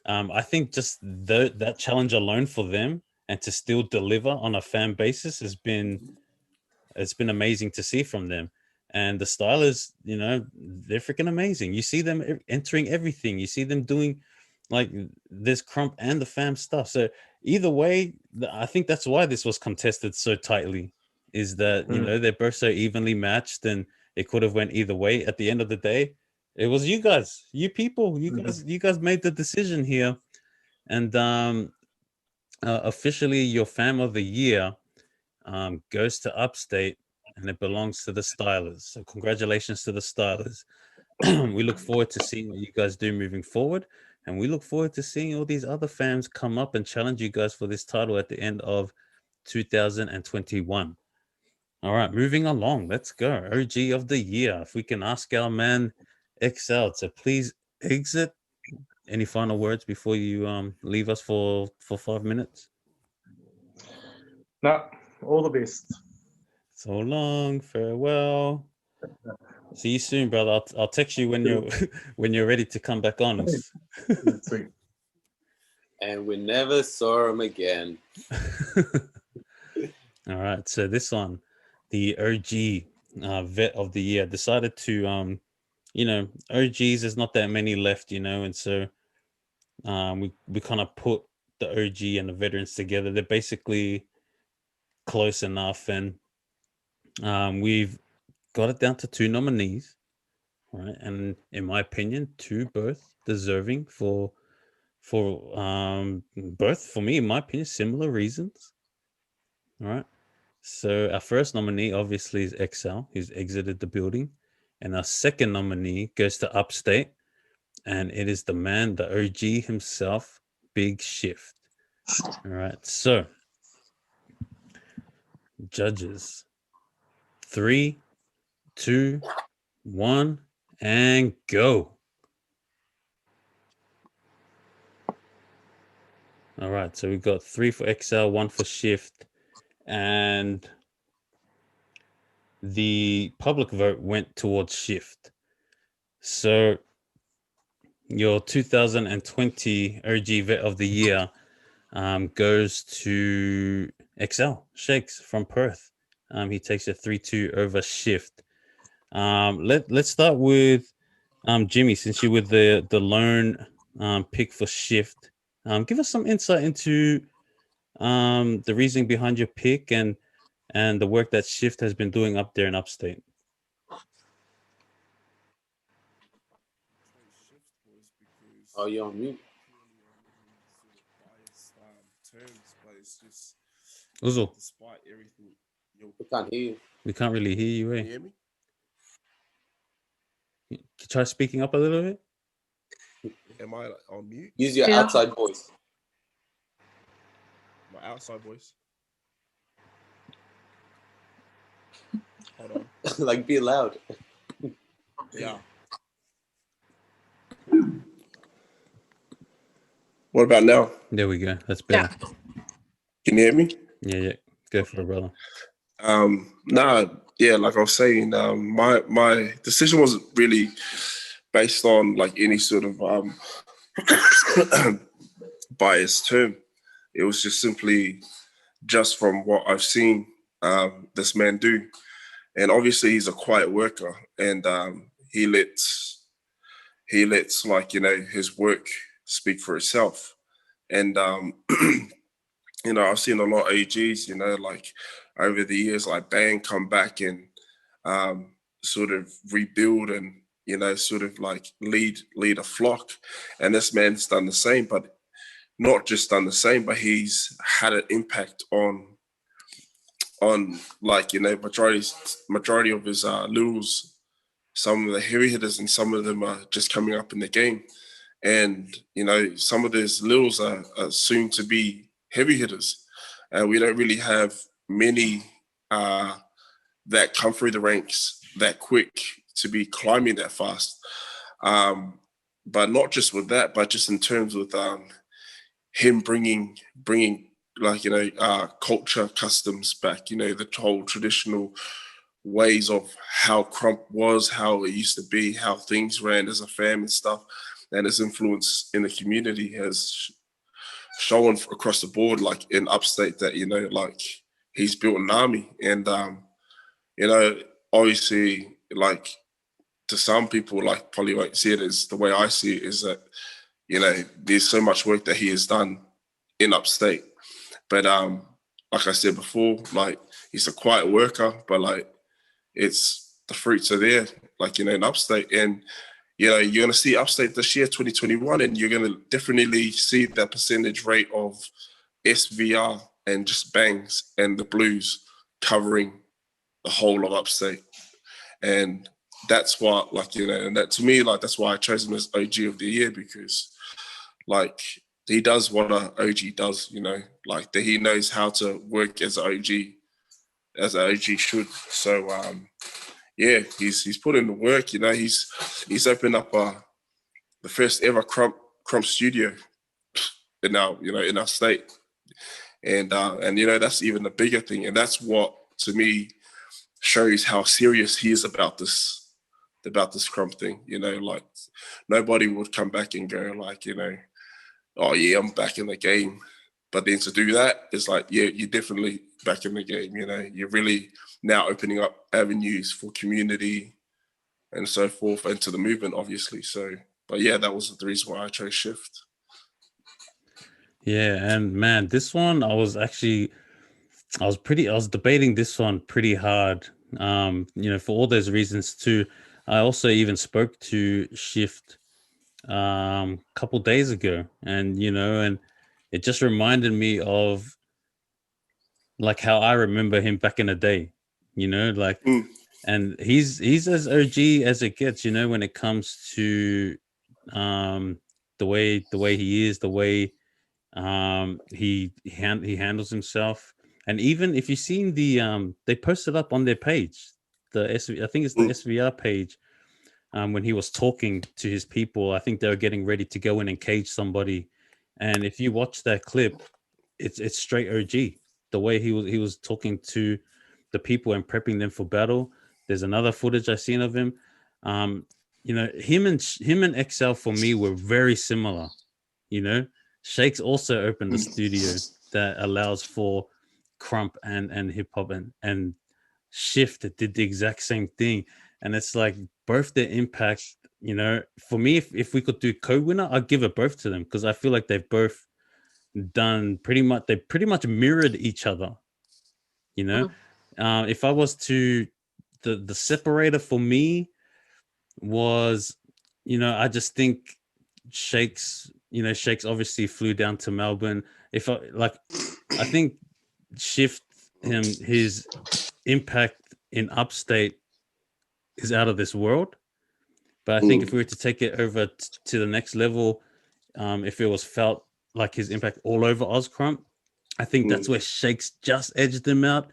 I think just that challenge alone for them, and to still deliver on a fan basis, it's been amazing to see from them. And the stylers, they're freaking amazing. You see them entering everything. You see them doing like this Krump and the fam stuff. So either way, I think that's why this was contested so tightly, is that, they're both so evenly matched, and it could have went either way. At the end of the day, it was you guys, you guys made the decision here. And officially your fam of the year goes to Upstate. and it belongs to the Stylers. So congratulations to the Stylers. We look forward to seeing what you guys do moving forward, and we look forward to seeing all these other fans come up and challenge you guys for this title at the end of 2021. All right, moving along. Let's go. OG of the year. If we can ask our man XL to please exit. Any final words before you leave us for 5 minutes? No, all the best. So long, farewell. See you soon, brother. I'll text you when you're when you're ready to come back on. Sweet. And we never saw him again. All right, so this one, the OG vet of the year, decided to OGs, there's not that many left, and so we kind of put the OG and the veterans together. They're basically close enough, and we've got it down to 2 nominees, right? And in my opinion, 2 both deserving for both, for me, in my opinion, similar reasons. All right. So our first nominee obviously is XL, who's exited the building, and our second nominee goes to Upstate, and it is the man, the OG himself, Big Shift. All right. So judges, 3, 2, 1, and go. All right, so we've got 3 for XL, 1 for Shift, and the public vote went towards Shift. So your 2020 OG Vet of the Year goes to XL, Shakes from Perth. He takes a 3-2 over Shift. Let's start with Jimmy, since you were the lone pick for Shift. Give us some insight into the reasoning behind your pick and the work that Shift has been doing up there in Upstate. Oh, you're on mute. But it's just Uzo, despite everything. We can't hear you. we can't really hear you. Can you hear me? Try speaking up a little bit. Am I on mute? Use your Yeah. outside voice. My outside voice. Hold on. Like, be loud. Yeah. What about now? There we go. That's better. Can you hear me? Yeah. Go for it, brother. Like I was saying, my decision wasn't really based on like any sort of biased term. It was just simply just from what I've seen this man do. And obviously he's a quiet worker, and he lets like, his work speak for itself. And I've seen a lot of AGs, like over the years, like bang, come back and sort of rebuild and, sort of like lead a flock. And this man's done the same, but not just done the same, but he's had an impact on like, majority of his littles, some of the heavy hitters, and some of them are just coming up in the game. And, some of those littles are soon to be heavy hitters. And we don't really have many that come through the ranks that quick to be climbing that fast. But not just with that, but just in terms of him bringing like, culture, customs back, the whole traditional ways of how Krump was, how it used to be, how things ran as a fam and stuff. And his influence in the community has shown across the board, like in Upstate, that, like he's built an army. And, obviously, like to some people, like probably won't see it as the way I see it, is that, there's so much work that he has done in Upstate. But like I said before, like he's a quiet worker, but like it's the fruits are there, like, in Upstate. And, you're going to see Upstate this year, 2021, and you're going to definitely see that percentage rate of SVR and just bangs and the blues covering the whole of upstate. And that's what, like, you know, and that to me, like, that's why I chose him as OG of the year, because like he does what an OG does, you know, like that he knows how to work as an OG should. So yeah, he's put in the work, you know, he's opened up the first ever Krump studio in our state. And you know, that's even a bigger thing. And that's what to me shows how serious he is about this Krump thing. You know, like nobody would come back and go like, you know, oh yeah, I'm back in the game. But then to do that, it's like, yeah, you're definitely back in the game. You know, you're really now opening up avenues for community and so forth, and to the movement, obviously. So, but yeah, that was the reason why I chose Shift. Yeah, and man, this one I was debating this one pretty hard. You know, for all those reasons too. I also even spoke to Shift a couple days ago, and you know, and it just reminded me of like how I remember him back in the day, you know, like and he's as OG as it gets, you know, when it comes to the way he is, the way he handles himself. And even if you've seen they posted up on their page, I think it's the SVR page, when he was talking to his people. I think they were getting ready to go in and cage somebody, and if you watch that clip, it's straight OG. The way he was talking to the people and prepping them for battle. There's another footage I seen of him. You know, him and XL for me were very similar. You know, Shakes also opened a studio that allows for Krump and hip hop, and Shift did the exact same thing. And it's like both their impact, you know, for me, if we could do co-winner, I'd give it both to them, because I feel like they've both done pretty much mirrored each other, you know. If I was to, the separator for me was, you know, I just think Shakes obviously flew down to Melbourne. I think Shift, his impact in upstate is out of this world. But I think if we were to take it over to the next level, if it was felt like his impact all over Ozkrump, I think that's where Shakes just edged him out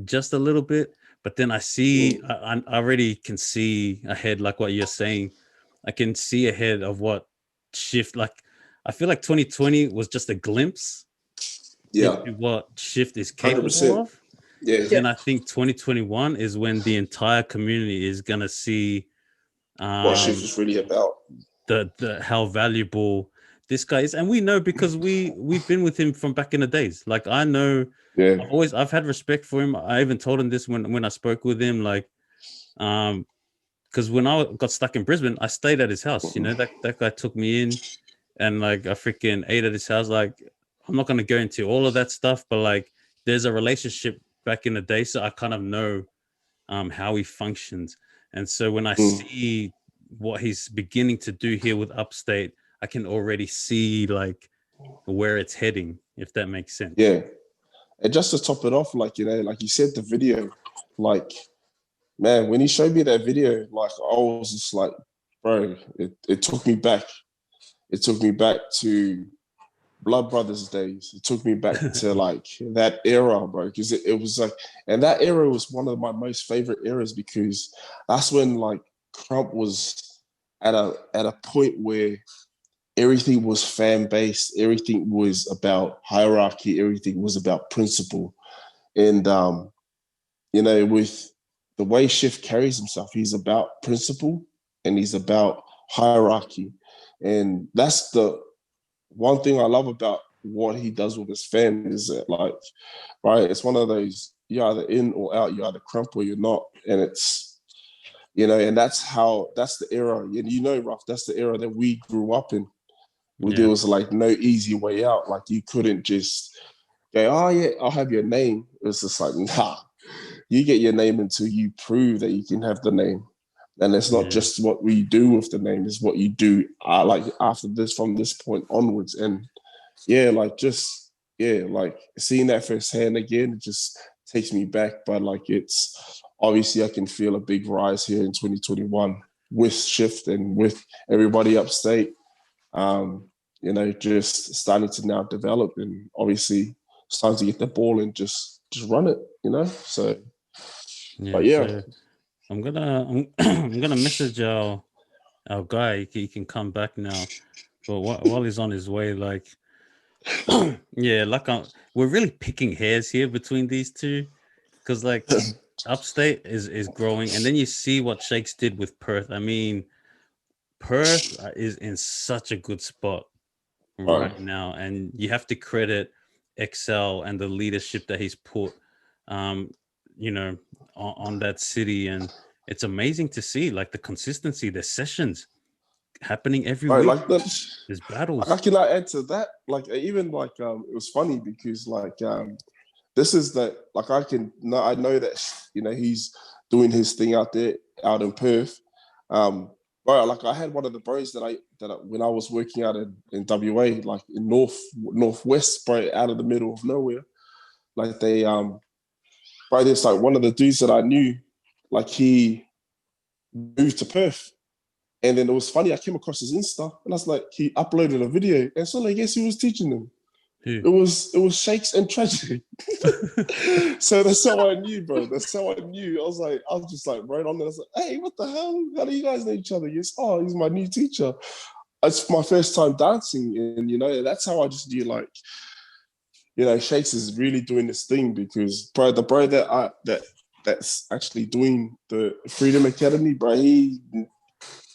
just a little bit. But then I already can see ahead, like what you're saying. I can see ahead of what Shift, like, I feel like 2020 was just a glimpse into what Shift is capable 100%. of. Yeah. Then I think 2021 is when the entire community is gonna see What Shift is really about. The how valuable this guy is. And we know, because we've been with him from back in the days. Like, I know, I've had respect for him. I even told him this when I spoke with him, like, because when I got stuck in Brisbane, I stayed at his house. You know, that guy took me in, and like I freaking ate at his house. Like, I'm not gonna go into all of that stuff, but like, there's a relationship back in the day, so I kind of know how he functions. And so when I see what he's beginning to do here with Upstate, I can already see like where it's heading, if that makes sense. Yeah. And just to top it off, like, you know, like you said, the video, like, man, when he showed me that video, like, I was just like, bro, it took me back. It took me back to Blood Brothers days. It took me back to like that era, bro, because it was like, and that era was one of my most favorite eras, because that's when like Krump was at a point where everything was fan based, everything was about hierarchy, everything was about principle, and you know, with the way Shift carries himself, he's about principle and he's about hierarchy, and that's the one thing I love about what he does with his fans, is that, like, right, it's one of those, you're either in or out, you're either Krump or you're not. And it's, you know, and that's the era, and you know, Ruff, that's the era that we grew up in, where there was like no easy way out. Like, you couldn't just go, oh yeah, I'll have your name. It's just like, nah, you get your name until you prove that you can have the name. And it's not just what we do with the name, it's what you do like after this, from this point onwards. And like, just, like seeing that firsthand again, it just takes me back. But like, it's obviously I can feel a big rise here in 2021 with Shift and with everybody upstate. You know, just starting to now develop, and obviously it's time to get the ball and just run it. You know, so. Yeah, But yeah. so I'm gonna message our guy. He can come back now, but while he's on his way, like, yeah, like we're really picking hairs here between these two, because like upstate is growing, and then you see what Shakes did with Perth. I mean, Perth is in such a good spot right now, and you have to credit Excel and the leadership that he's put, you know, on that city, and it's amazing to see like the consistency. There's sessions happening every week. Like that, there's battles. I can add to that. Like even like it was funny because like this is that like I know that, you know, he's doing his thing out in Perth. Bro, like I had one of the bros that I when I was working out in WA, like in northwest, bro, out of the middle of nowhere. Like they bro, there's like one of the dudes that I knew, like he moved to Perth. And then it was funny, I came across his Insta and I was like, he uploaded a video, and so I guess he was teaching them. It was Shakes and Tragic. So that's how I knew, bro. That's how I knew. I was just like right on there. I was like, hey, what the hell? How do you guys know each other? Yes, oh, he's my new teacher. It's my first time dancing, and you know, that's how I just knew, like, you know, Shakes is really doing this thing, because bro, the bro that's actually doing the Freedom Academy, bro, he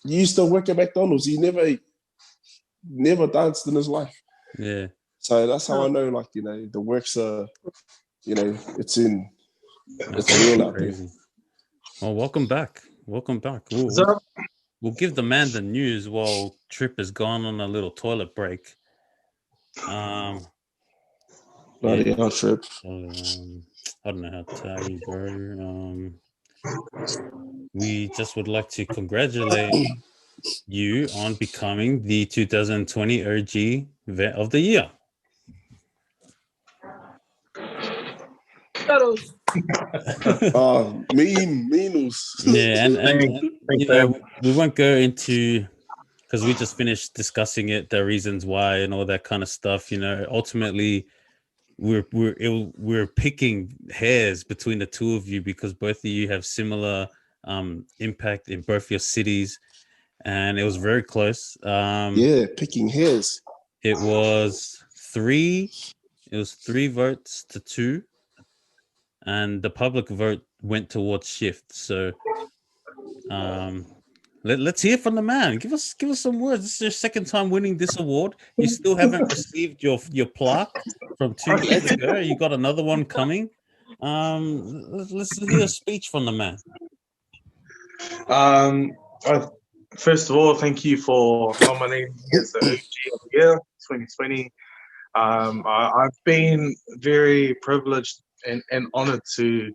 used to work at McDonald's. He never danced in his life. Yeah. So that's how I know, like, you know, the works are, you know, it's real out there. Well, welcome back. Welcome back. We'll give the man the news while Trip has gone on a little toilet break. Bloody hell, Trip. I don't know how to tell you, bro. We just would like to congratulate you on becoming the 2020 OG Vet of the Year. Meanles. Yeah, and you know, we won't go into, because we just finished discussing it, the reasons why and all that kind of stuff. You know, ultimately, we're picking hairs between the two of you, because both of you have similar impact in both your cities, and it was very close. Yeah, picking hairs. It was 3 votes to 2, and the public vote went towards Shift. So let's hear from the man. Give us some words. This is your second time winning this award. You still haven't received your plaque from 2 years ago. You got another one coming. Let's hear a speech from the man. First of all, thank you for nominating me as the OG of the year 2020. I've been very privileged and honored to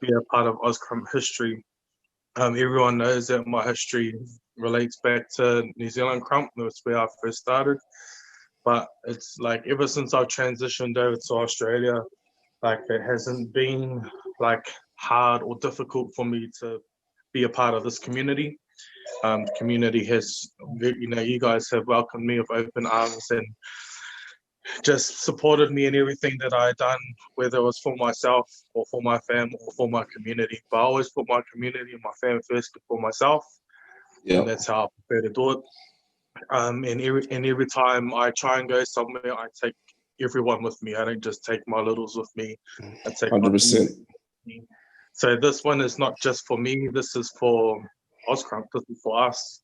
be a part of Ozkrump history. Everyone knows that my history relates back to New Zealand Krump. That's where I first started. But it's like ever since I've transitioned over to Australia, like it hasn't been like hard or difficult for me to be a part of this community. The community has, you know, you guys have welcomed me with open arms and just supported me in everything that I done, whether it was for myself or for my family or for my community. But I always put my community and my family first before myself. Yeah, and that's how I prefer to do it. And every time I try and go somewhere, I take everyone with me. I don't just take my littles with me. I take 100%. So this one is not just for me. This is for Ozkrump. This is for us.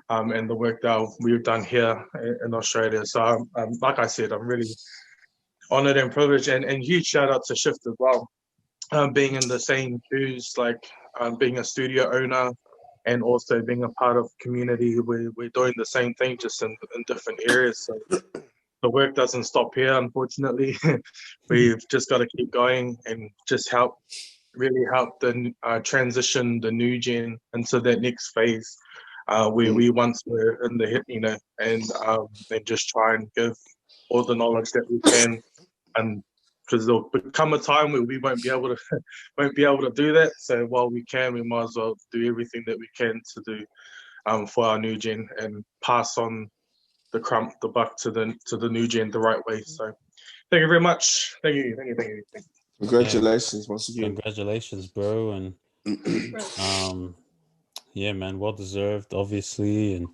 And the work that we've done here in Australia. So, like I said, I'm really honoured and privileged, and huge shout out to Shift as well. Being in the same shoes, like being a studio owner, and also being a part of community, we're doing the same thing, just in different areas. So the work doesn't stop here, unfortunately. We've just got to keep going and just really help the transition the new gen into that next phase. Where we once were in the hit, you know, and just try and give all the knowledge that we can, and because there'll become a time where we won't be able to do that. So while we can, we might as well do everything that we can to do for our new gen and pass on the buck to the new gen the right way. So thank you very much. Thank you. Congratulations once again. Congratulations, bro, and yeah, man, well deserved, obviously, and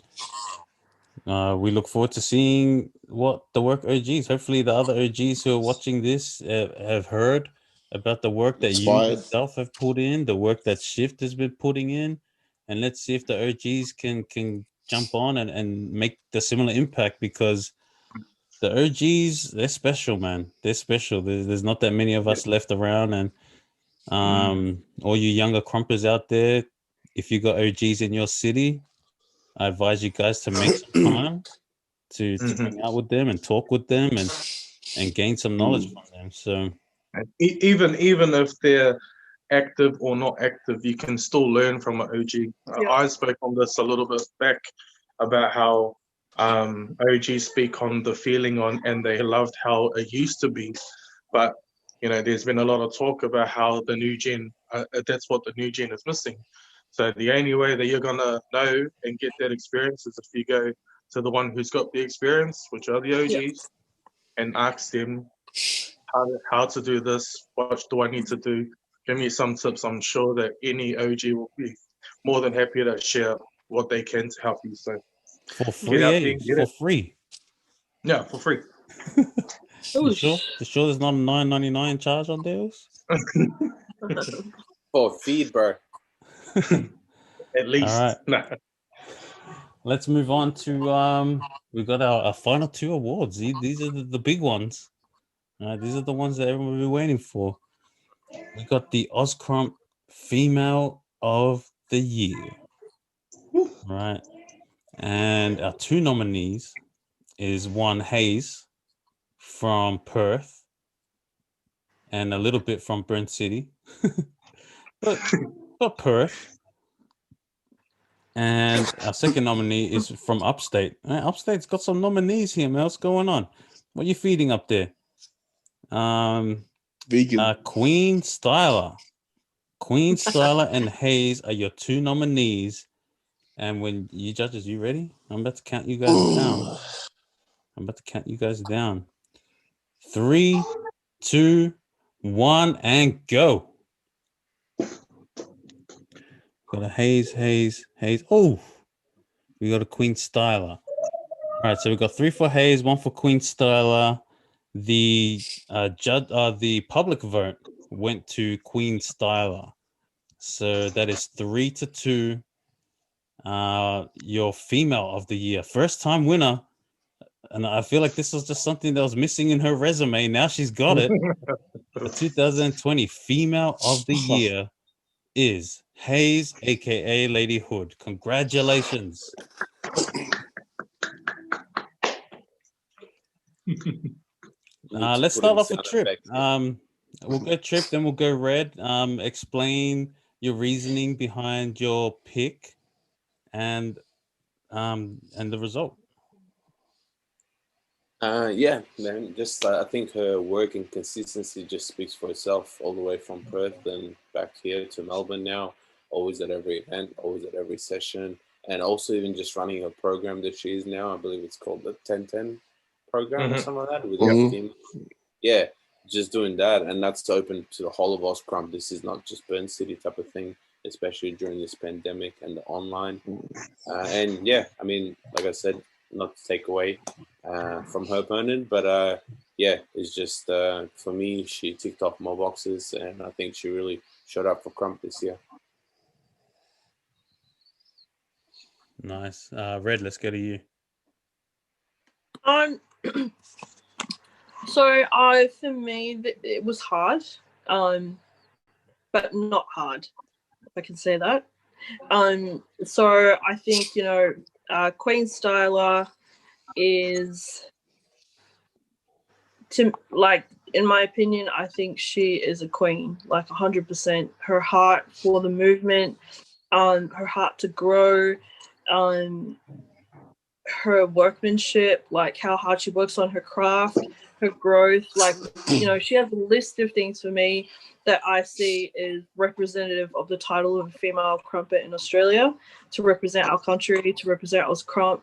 we look forward to seeing what the work OGs. Hopefully, the other OGs who are watching this have heard about the work that you yourself have put in, the work that Shift has been putting in, and let's see if the OGs can jump on and make the similar impact, because the OGs, they're special, man. They're special. There's not that many of us left around, and all you younger Krumpers out there, if you got OGs in your city, I advise you guys to make some time to hang out with them and talk with them and gain some knowledge from them. So even if they're active or not active, you can still learn from an OG. I spoke on this a little bit back about how OGs speak on the feeling on, and they loved how it used to be, but there's been a lot of talk about how the new gen, that's what the new gen is missing. So the only way that you're gonna know and get that experience is if you go to the one who's got the experience, which are the OGs, and ask them how to do this, what do I need to do, give me some tips. I'm sure that any OG will be more than happy to share what they can to help you. So for free, for free. Yeah, for free. You sure there's not a $9.99 charge on deals? For feed, bro. At least. All right. Let's move on to we got our final 2 awards. These are the big ones. These are the ones that everyone will be waiting for. We got the Ozkrump Female of the Year. Right. And our 2 nominees is one Hayes from Perth and a little bit from Burnt City. but Perth. And our second nominee is from Upstate. Upstate's got some nominees here, man. What's going on? What are you feeding up there? Vegan. Queen Styler. Queen Styler and Hayes are your 2 nominees. And when you judges, you ready? I'm about to count you guys down. 3, 2, 1, and go. Got a Hayes. Oh, we got a Queen Styler. All right, so we got 3 for Hayes, 1 for Queen Styler. The the public vote went to Queen Styler, so that is 3-2. Your female of the year, first time winner, and I feel like this was just something that was missing in her resume. Now she's got it. The 2020 female of the year is Hayes, aka Lady Hood. Congratulations. Let's start off with Trip. We'll go Trip, then we'll go Red. Explain your reasoning behind your pick and the result. Yeah, man. Just I think her work and consistency just speaks for itself, all the way from Perth and back here to Melbourne now. Always at every event, always at every session, and also even just running her program that she is now. I believe it's called the 1010 program or something like that. With team. Yeah, just doing that, and that's open to the whole of Ozkrump. This is not just Burn City type of thing, especially during this pandemic and the online. And yeah, I mean, like I said, not to take away from her opponent, but yeah, it's just for me, she ticked off more boxes, and I think she really showed up for Krump this year. Nice. Red, let's go to you. So for me, it was hard, but not hard, if I can say that. So I think, Queen Styler is, in my opinion, I think she is a queen, 100%. Her heart for the movement, her heart to grow, her workmanship, how hard she works on her craft, her growth. Like, you know, she has a list of things for me that I see is representative of the title of a female Krumper in Australia, to represent our country, to represent Ozkrump.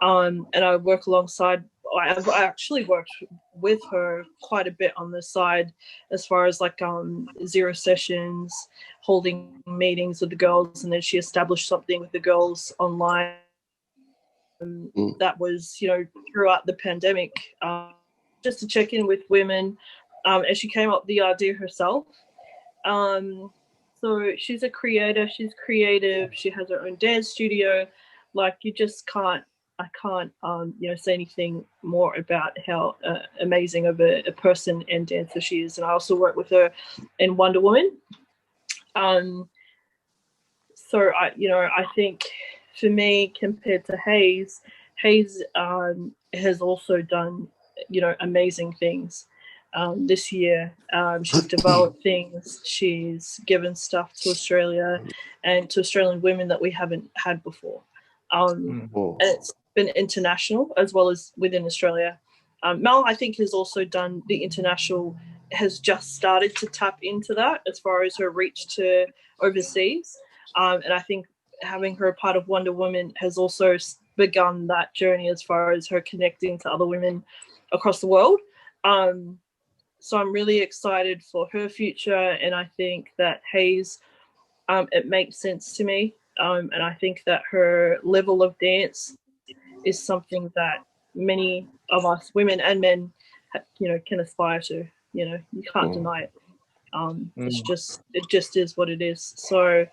And I work alongside, I actually worked with her quite a bit on the side as far as like zero sessions, holding meetings with the girls, and then she established something with the girls online that was, you know, throughout the pandemic, just to check in with women. And she came up with the idea herself. So she's a creator, she's creative, she has her own dance studio. Like, you just can't, I can't, you know, say anything more about how amazing of a person and dancer she is. And I also work with her in Wonder Woman. So I think for me, compared to Hayes has also done, you know, amazing things. This year, she's developed things. She's given stuff to Australia and to Australian women that we haven't had before. And it's been international as well as within Australia. Mel, I think, has also done the international, has just started to tap into that as far as her reach to overseas. And I think having her a part of Wonder Woman has also begun that journey as far as her connecting to other women across the world. So I'm really excited for her future, and I think that Hayes, it makes sense to me, and I think that her level of dance is something that many of us, women and men, you know, can aspire to. You know, you can't deny it. It just is what it is. So,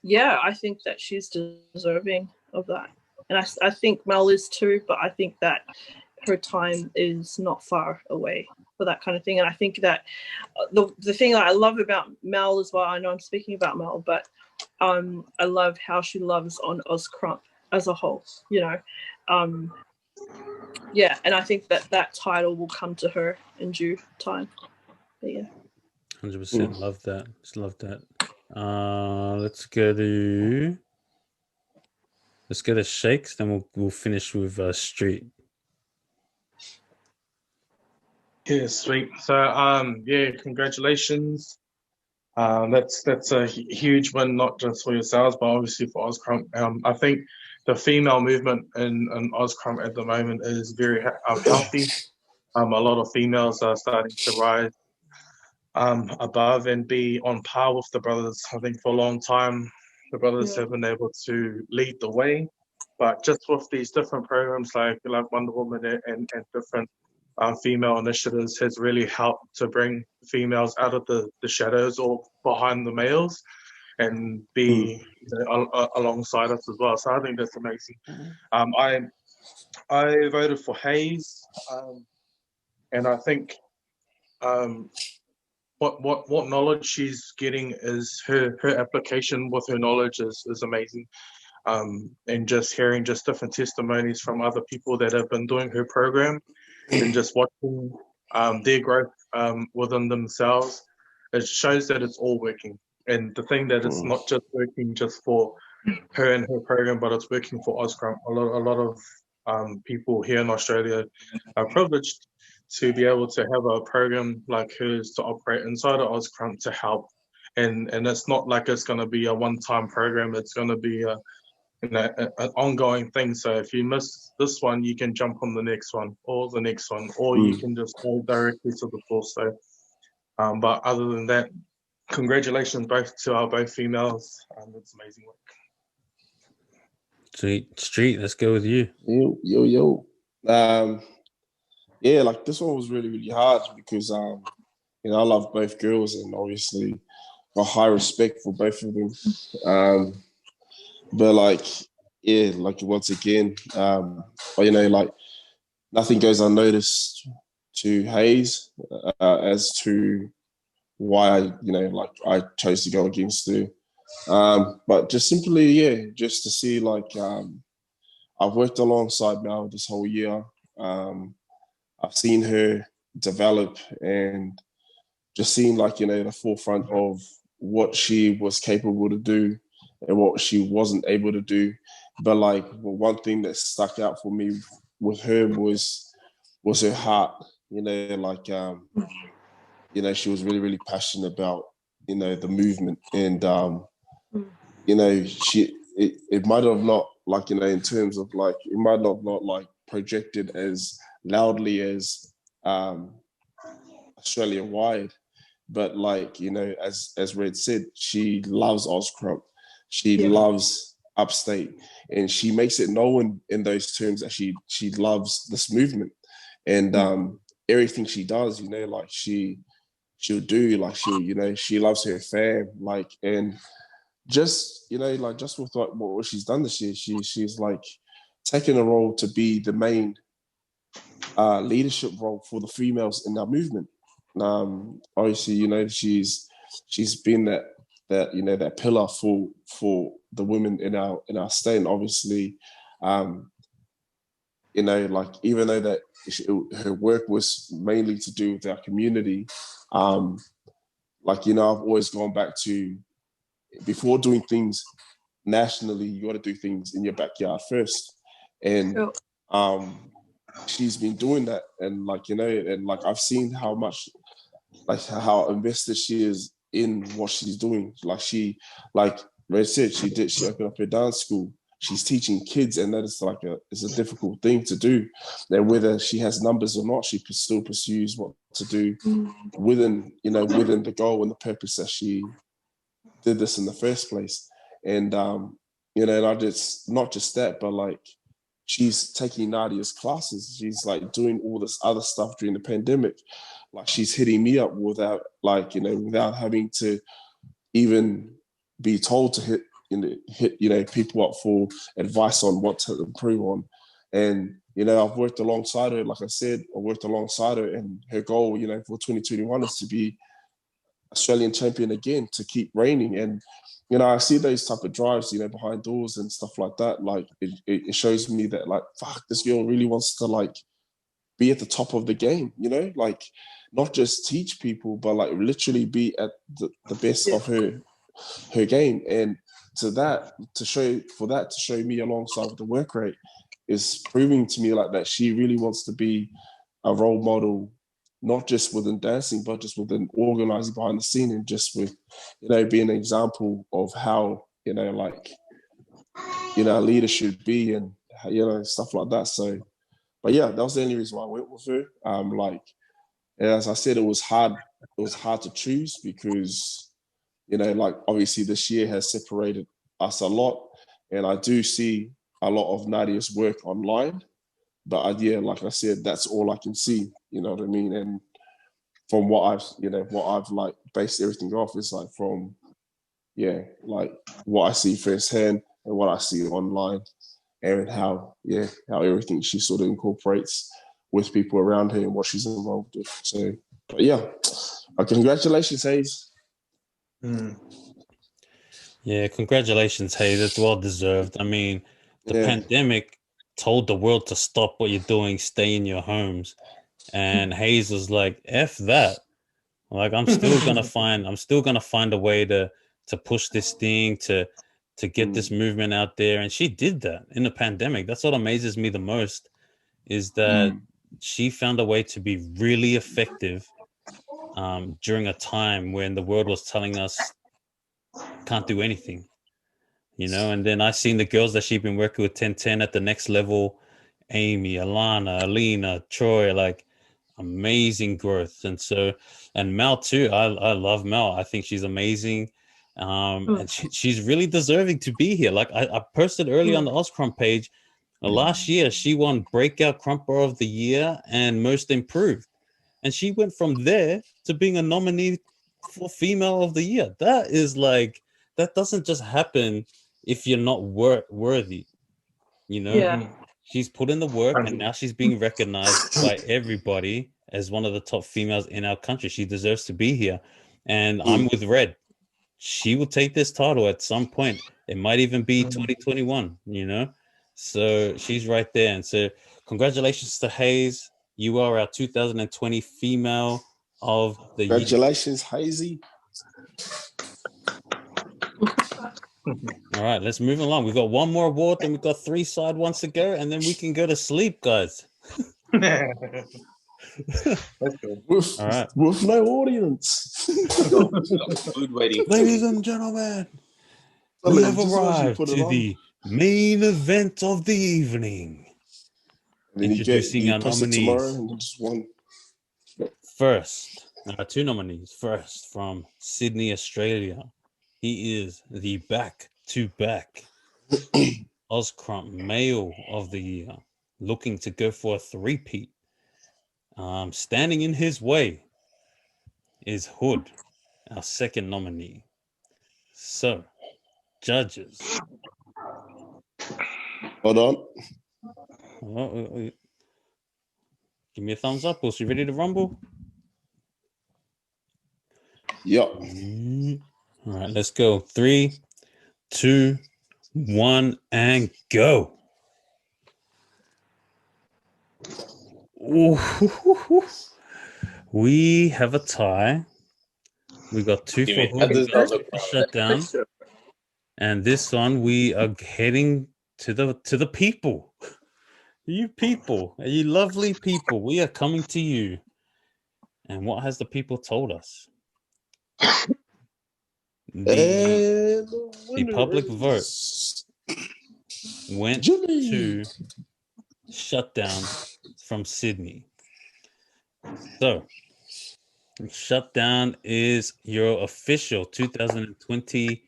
yeah, I think that she's deserving of that, and I think Mel is too. But I think that her time is not far away for that kind of thing. And I think that the thing that I love about Mel as well, I know I'm speaking about Mel, but I love how she loves on Ozkrump as a whole, you know. Yeah, and I think that title will come to her in due time. But yeah. 100%. Love that. Just love that. Let's go to Shakes, then we'll finish with Street. Yeah, sweet. So, yeah, congratulations. That's a huge win, not just for yourselves, but obviously for Ozkrump. I think the female movement in Ozkrump at the moment is very healthy. A lot of females are starting to rise above and be on par with the brothers. I think for a long time, the brothers have been able to lead the way, but just with these different programs like Wonder Woman and different female initiatives has really helped to bring females out of the shadows or behind the males and be alongside us as well. So I think that's amazing. I voted for Hayes, and I think what knowledge she's getting is her application with her knowledge is amazing. And just hearing just different testimonies from other people that have been doing her program and just watching their growth within themselves, it shows that it's all working. And the thing that it's not just working just for her and her program, but it's working for Ozkrump. A lot of people here in Australia are privileged to be able to have a program like hers to operate inside of Ozkrump to help. And it's not like it's going to be a one-time program. It's going to be an ongoing thing. So if you miss this one, you can jump on the next one or the next one, or you can just go directly to the course. So, but other than that, congratulations both to both females. It's amazing work. Street, let's go with you. Yo. Yeah, like this one was really, really hard because you know, I love both girls and obviously got high respect for both of them. But like, yeah, like once again, but you know, like nothing goes unnoticed to Hayes as to why I chose to go against her. But just simply, yeah, just to see like I've worked alongside Mel this whole year. I've seen her develop and just seen like, you know, the forefront of what she was capable to do and what she wasn't able to do. But like one thing that stuck out for me with her was was her heart. You know, like you know, she was really, really passionate about, you know, the movement. And you know, it might have not, like, you know, in terms of like, it might have not like projected as loudly as Australia wide, but like, you know, as Red said, she loves Ozkrump. She loves upstate, and she makes it known in those terms that she loves this movement. And everything she does, you know, like she'll do, like you know, she loves her fam, like, and just, you know, like just with like what she's done this year, she's like taken a role to be the main leadership role for the females in our movement. Obviously, you know, she's been that you know, that pillar for the women in our state. And obviously, you know, like, even though that her work was mainly to do with our community, like, you know, I've always gone back to, before doing things nationally, you got to do things in your backyard first. And she's been doing that, and like, you know, and like I've seen how much, like how invested she is in what she's doing. Like she, like Red said, she opened up her dance school. She's teaching kids, and that is like it's a difficult thing to do. And whether she has numbers or not, she still pursues what to do within, you know, within the goal and the purpose that she did this in the first place. And you know, and I just, not just that, but like she's taking Nadia's classes. She's like doing all this other stuff during the pandemic. Like she's hitting me up without, like, you know, without having to even be told to hit you know, people up for advice on what to improve on. And you know, I've worked alongside her. Like I said, I worked alongside her, and her goal, you know, for 2021 is to be Australian champion again, to keep reigning. And you know, I see those type of drives, you know, behind doors and stuff like that. Like it shows me that, like, fuck, this girl really wants to like be at the top of the game, you know, like not just teach people, but like literally be at the best of her game. And to show me alongside with the work rate is proving to me like that she really wants to be a role model, not just within dancing, but just within organizing behind the scene, and just with, you know, being an example of how, you know, like, you know, a leader should be, and, you know, stuff like that. So, but yeah, that was the only reason why I went with her. Like, as I said, it was hard to choose because, you know, like obviously this year has separated us a lot, and I do see a lot of Nadia's work online. But yeah, like I said, that's all I can see. You know what I mean? And from what I've like based everything off is like from, yeah, like what I see firsthand and what I see online, and how everything she sort of incorporates with people around her and what she's involved with. So, but yeah, congratulations, Hayes. Yeah, congratulations, Hayes. It's well deserved. I mean, the pandemic told the world to stop what you're doing, stay in your homes. And Hayes was like, F that. Like, I'm still gonna find a way to push this thing, to get this movement out there. And she did that in the pandemic. That's what amazes me the most, is that she found a way to be really effective during a time when the world was telling us can't do anything, you know. And then I seen the girls that she's been working with 1010 at the next level, Amy, Alana, Alina, Troy, like amazing growth. And Mel too. I love Mel. I think she's amazing. And she's really deserving to be here. Like I posted early on the Ozkrump page, last year she won Breakout Krumper of the Year and Most Improved. And she went from there to being a nominee for Female of the Year. That is like, that doesn't just happen if you're not worthy, you know? Yeah. She's put in the work, and now she's being recognized by everybody as one of the top females in our country. She deserves to be here. And I'm with Red. She will take this title at some point. It might even be 2021, you know? So she's right there. And so congratulations to Hayes. You are our 2020 Female of the Year. Congratulations, Hazy. All right, let's move along. We've got one more award, then we've got 3 side ones to go, and then we can go to sleep, guys. That's good. With, All right. with no audience. We got food waiting. Ladies and gentlemen, Tell we him, have just watch you arrived put it to on. the main event of the evening. And then Introducing you our post it tomorrow nominees. and just one. First, two nominees. First, from Sydney, Australia, he is the back-to-back Ozkrump Male of the Year, looking to go for a three-peat. Standing in his way is Hood, our second nominee. So, judges. Hold on. Give me a thumbs up. Was you ready to rumble? Yep. All right, let's go. 3, 2, 1, and go. Ooh, we have a tie. We got 2 for Hood, we got 2 for Shutdown. And this one, we are heading to the people. You people, you lovely people, we are coming to you. And what has the people told us? The public vote went to Shutdown from Sydney. So, Shutdown is your official 2020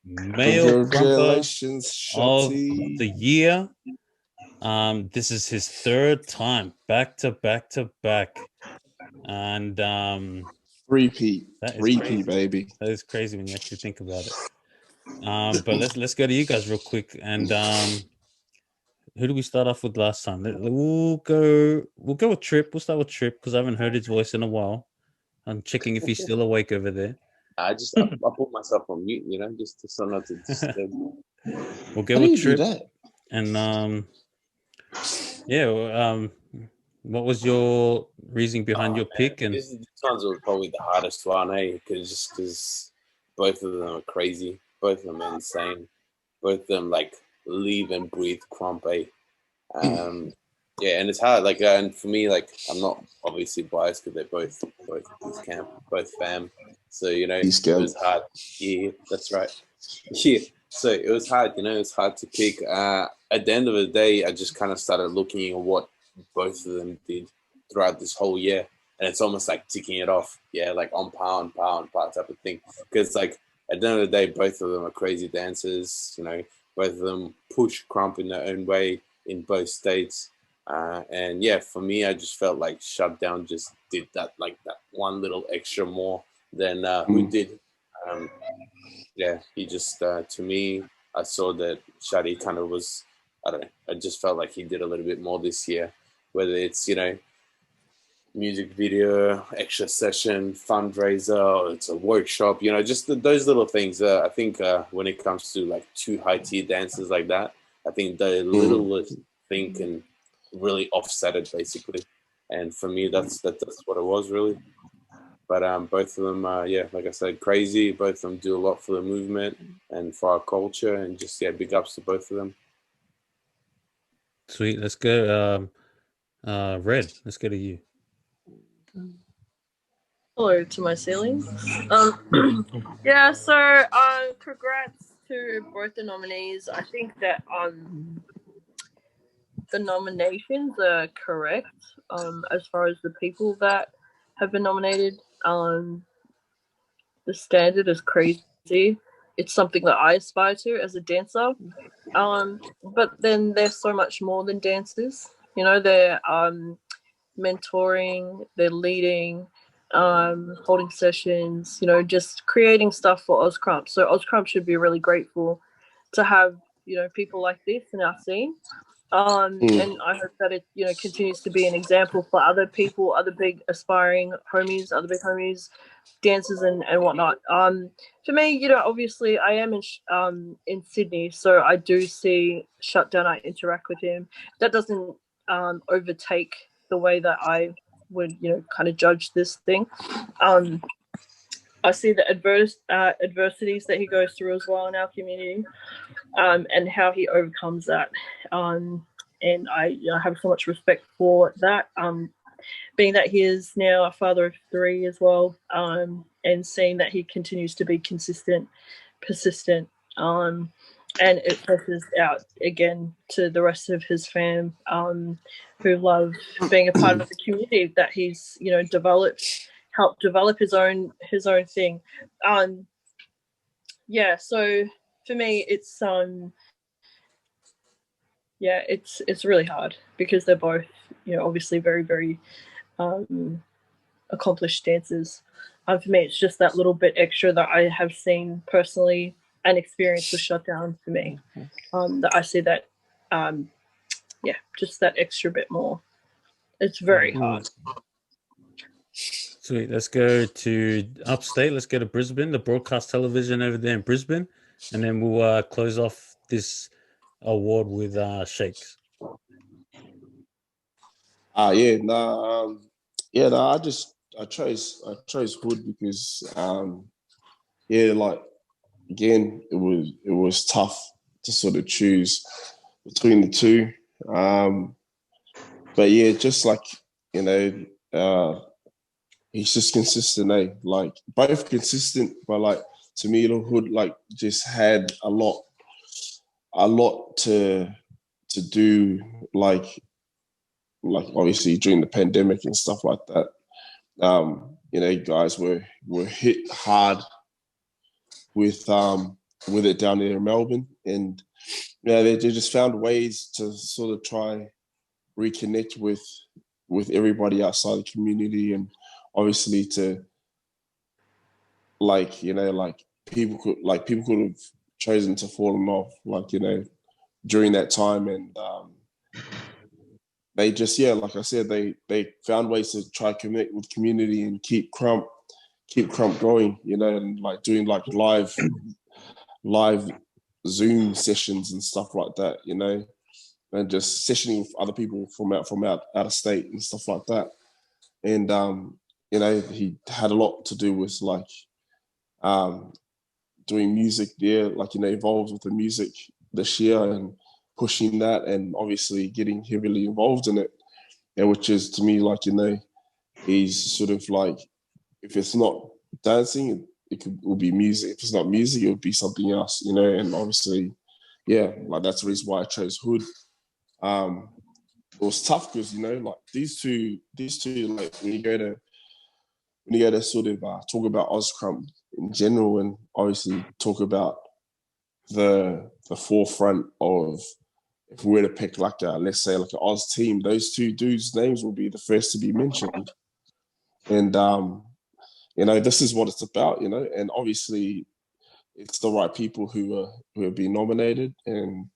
Male Krumper of the Year. This is his third time back to back. And repeat, crazy. baby. That is crazy when you actually think about it. But let's go to you guys real quick. And who do we start off with last time? We'll go with Trip. We'll start with Trip because I haven't heard his voice in a while. I'm checking if he's still awake over there. I put myself on mute, just so not to disturb. We'll go with Trip. And what was your reasoning behind your pick? And this one's was probably the hardest one, because both of them are crazy, both of them are insane, both of them like live and breathe Krumper. Yeah, and it's hard. And for me, I'm not obviously biased because they're both this camp, both fam. So it was hard. Yeah, that's right. Yeah, so it was hard. It was hard to pick. At the end of the day, I just kind of started looking at what both of them did throughout this whole year, and it's almost like ticking it off. Yeah, like on pound type of thing. Because at the end of the day, both of them are crazy dancers. Both of them push Krump in their own way in both states. And yeah, for me, I just felt like Shutdown just did that one little extra more than who did. Yeah, he just to me, I saw that Shadi kind of was, I don't know, I just felt like he did a little bit more this year, whether it's music video, extra session, fundraiser, or it's a workshop, just those little things. I think when it comes to two high tier dancers like that, I think the littlest thing can really offset it basically. And for me, that's what it was really. But both of them, like I said, crazy. Both of them do a lot for the movement and for our culture, and just big ups to both of them. Sweet, let's go. Red, let's go to you. Hello to my ceiling. Yeah, so congrats to both the nominees. I think that the nominations are correct as far as the people that have been nominated. The standard is crazy. It's something that I aspire to as a dancer. But then they're so much more than dancers. They're mentoring, they're leading, holding sessions, just creating stuff for Ozkrump. So Ozkrump should be really grateful to have, people like this in our scene. And I hope that it, continues to be an example for other people, other big aspiring homies, other big homies, dancers and whatnot. For me, obviously I am in Sydney, so I do see Shutdown. I interact with him. That doesn't overtake the way that I would, kind of judge this thing. I see the adversities that he goes through as well in our community, and how he overcomes that. and I have so much respect for that. Being that he is now a father of 3 as well, and seeing that he continues to be consistent, persistent, and it pushes out again to the rest of his fam, who love being a part of the community that he's helped develop his own thing. Yeah, so for me, it's it's really hard because they're both obviously very, very accomplished dancers. For me, it's just that little bit extra that I have seen personally and experienced with Shutdown for me. That I see that, just that extra bit more. It's very hard. Sweet. Let's go to upstate. Let's go to Brisbane, the broadcast television over there in Brisbane, and then we'll close off this award with Shakes. I chose Hood because like again it was tough to sort of choose between the two. But yeah, just like he's just consistent, like both consistent, but like to me the Hood like just had a lot to do, like obviously during the pandemic and stuff like that. Guys were hit hard with it down there in Melbourne, and they just found ways to sort of try reconnect with everybody outside the community, and obviously to people could have chosen to fall off during that time, and they just like I said, they found ways to try connect with community and keep Krump going, and like doing like live Zoom sessions and stuff like that, and just sessioning with other people from out of state and stuff like that. And he had a lot to do with like doing music there, involved with the music this year and pushing that, and obviously getting heavily involved in it. And which is to me he's sort of like, if it's not dancing, it will be music. If it's not music, it would be something else, and obviously, that's the reason why I chose Hood. It was tough because, like these two, like when you go to sort of talk about Ozkrump in general, and obviously talk about the forefront of, if we were to pick let's say like an Oz team, those two dudes' names will be the first to be mentioned. And this is what it's about, and obviously it's the right people who have been nominated, and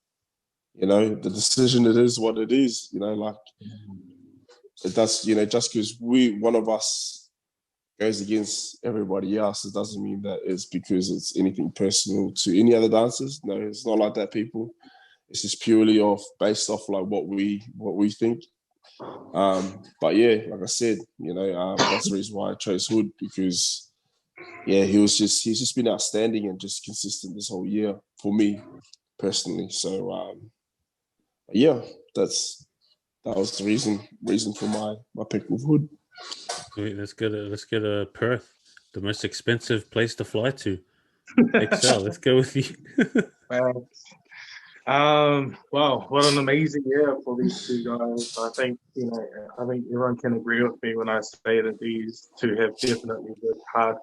the decision, it is what it is, it does, just because one of us goes against everybody else, it doesn't mean that it's because it's anything personal to any other dancers. No, it's not like that, people. It's just purely based off like what we think. But yeah, like I said, that's the reason why I chose Hood, because he's just been outstanding and just consistent this whole year for me personally. So that was the reason for my pick with Hood. Wait, let's go to Perth, the most expensive place to fly to. Excel, let's go with you. Wow, what an amazing year for these two guys. I think everyone can agree with me when I say that these two have definitely worked hard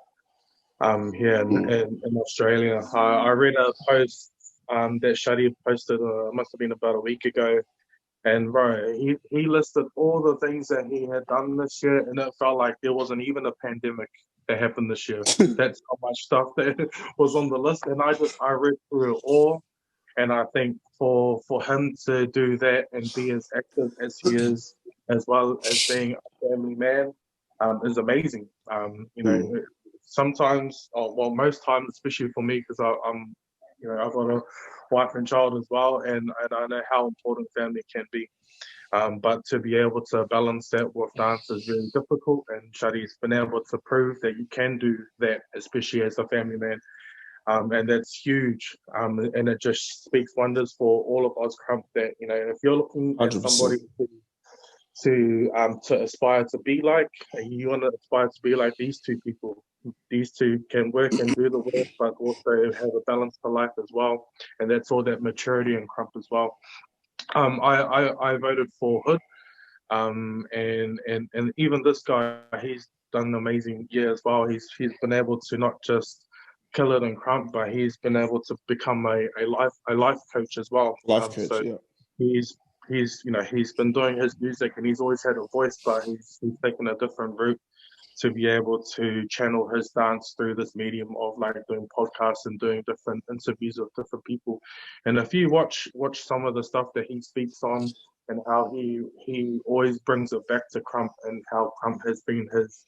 here in Australia. I read a post that Shadi posted, must have been about a week ago, and bro, he listed all the things that he had done this year, and it felt like there wasn't even a pandemic that happened this year. That's how much stuff that was on the list, and I read through it all. And I think for him to do that and be as active as he is, as well as being a family man, is amazing. Sometimes, most times, especially for me, because I'm, I've got a wife and child as well, and I know how important family can be. But to be able to balance that with dance is really difficult, and Shadi's been able to prove that you can do that, especially as a family man. And that's huge. And it just speaks wonders for all of Ozkrump that, you know, if you're looking at 100%. somebody to aspire to be like, you want to aspire to be like these two people. These two can work and do the work, but also have a balance to life as well. And that's all that maturity in Krump as well. I voted for Hood. And even this guy, he's done an amazing year as well. He's been able to not just kill it in Krump, but he's been able to become a life coach as well. Life coach, so yeah. he's been doing his music, and he's always had a voice, but he's taken a different route to be able to channel his dance through this medium of like doing podcasts and doing different interviews with different people. And if you watch some of the stuff that he speaks on, and how he always brings it back to Krump, and how Krump has been his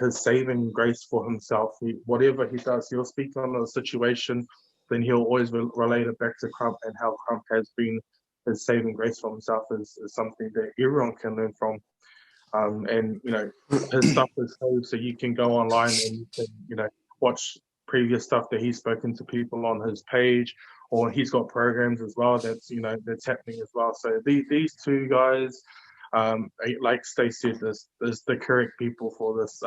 saving grace for himself. Whatever he does, he'll speak on a situation, then he'll always relate it back to Krump, and how Krump has been his saving grace for himself is something that everyone can learn from. And you know, his stuff is so you can go online and you can, you know, watch previous stuff that he's spoken to people on his page, or he's got programs as well that's, you know, that's happening as well. So these two guys, like Stacey said, is the correct people for this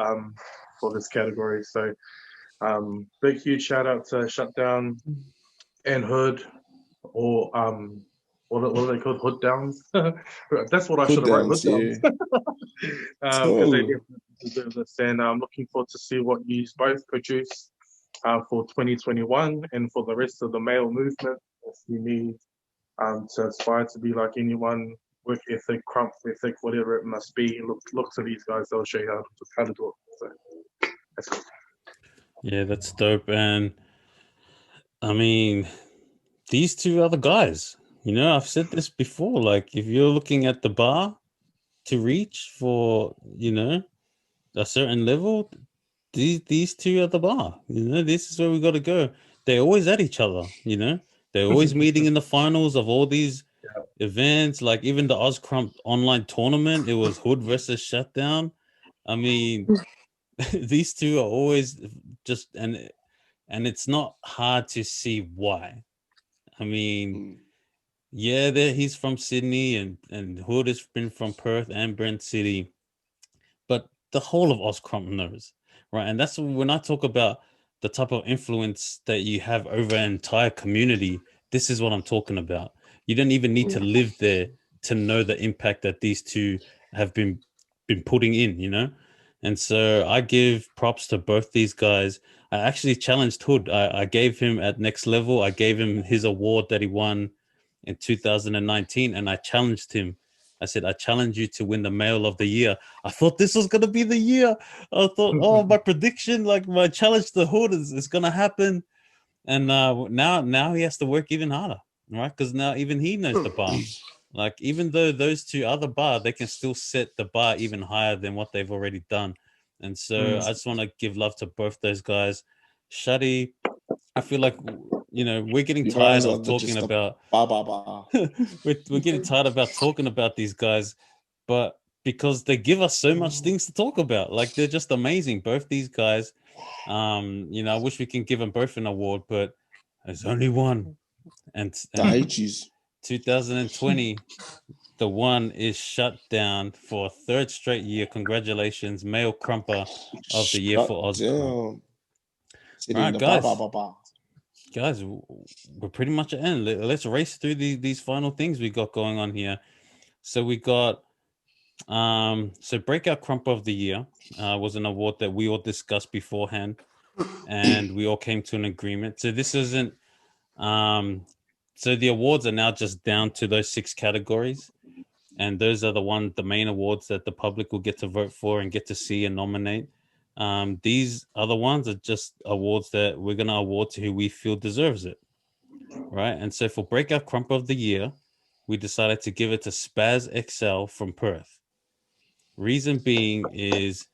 category. So big huge shout out to Shutdown and Hood, or what are they called? Hood Downs. That's what I should have wrote. Hood Downs. Because they definitely deserve this. And I'm looking forward to see what you both produce for 2021 and for the rest of the male movement. If you need to aspire to be like anyone, work ethic, Krump ethic, whatever it must be, look to these guys. They'll show you how to do it. So that's cool. Yeah, that's dope. And I mean, these two are the guys. You know, I've said this before. Like, if you're looking at the bar to reach for, you know, a certain level, these two are the bar. You know, this is where we got to go. They're always at each other. You know, they're always meeting in the finals of all these events. Like even the Ozkrump online tournament, it was Hood versus Shutdown. I mean, these two are always just and it's not hard to see why. I mean, yeah, he's from Sydney, and Hood has been from Perth and Brent City, but the whole of Ozkrump knows, right? And that's when I talk about the type of influence that you have over an entire community. This is what I'm talking about. You don't even need to live there to know the impact that these two have been putting in, you know? And so I give props to both these guys. I actually challenged Hood. I gave him at Next Level. I gave him his award that he won in 2019, and I challenged him. I said, I challenge you to win the Male of the Year. I thought this was going to be the year. I thought, oh, my prediction, like my challenge to Hood is going to happen. And now he has to work even harder, right? Because now even he knows the bar. Like, even though those two are the bar, they can still set the bar even higher than what they've already done. And so I just want to give love to both those guys. Shuddy, I feel like, you know, we're getting tired of talking about we're getting tired about talking about these guys, but because they give us so much things to talk about. Like, they're just amazing, both these guys. You know, I wish we can give them both an award, but there's only one. And 2020, the one is shut down for a third straight year. Congratulations, Male Krumper of the Year for Ozkrump. Right, guys, we're pretty much at the end. Let's race through these final things we got going on here. So we got so Breakout Krumper of the Year was an award that we all discussed beforehand, and we all came to an agreement. So this isn't so the awards are now just down to those 6 categories, and those are the main awards that the public will get to vote for and get to see and nominate. These other ones are just awards that we're going to award to who we feel deserves it, right? And so for Breakout Krumper of the Year, we decided to give it to Spaz XL from Perth. Reason being is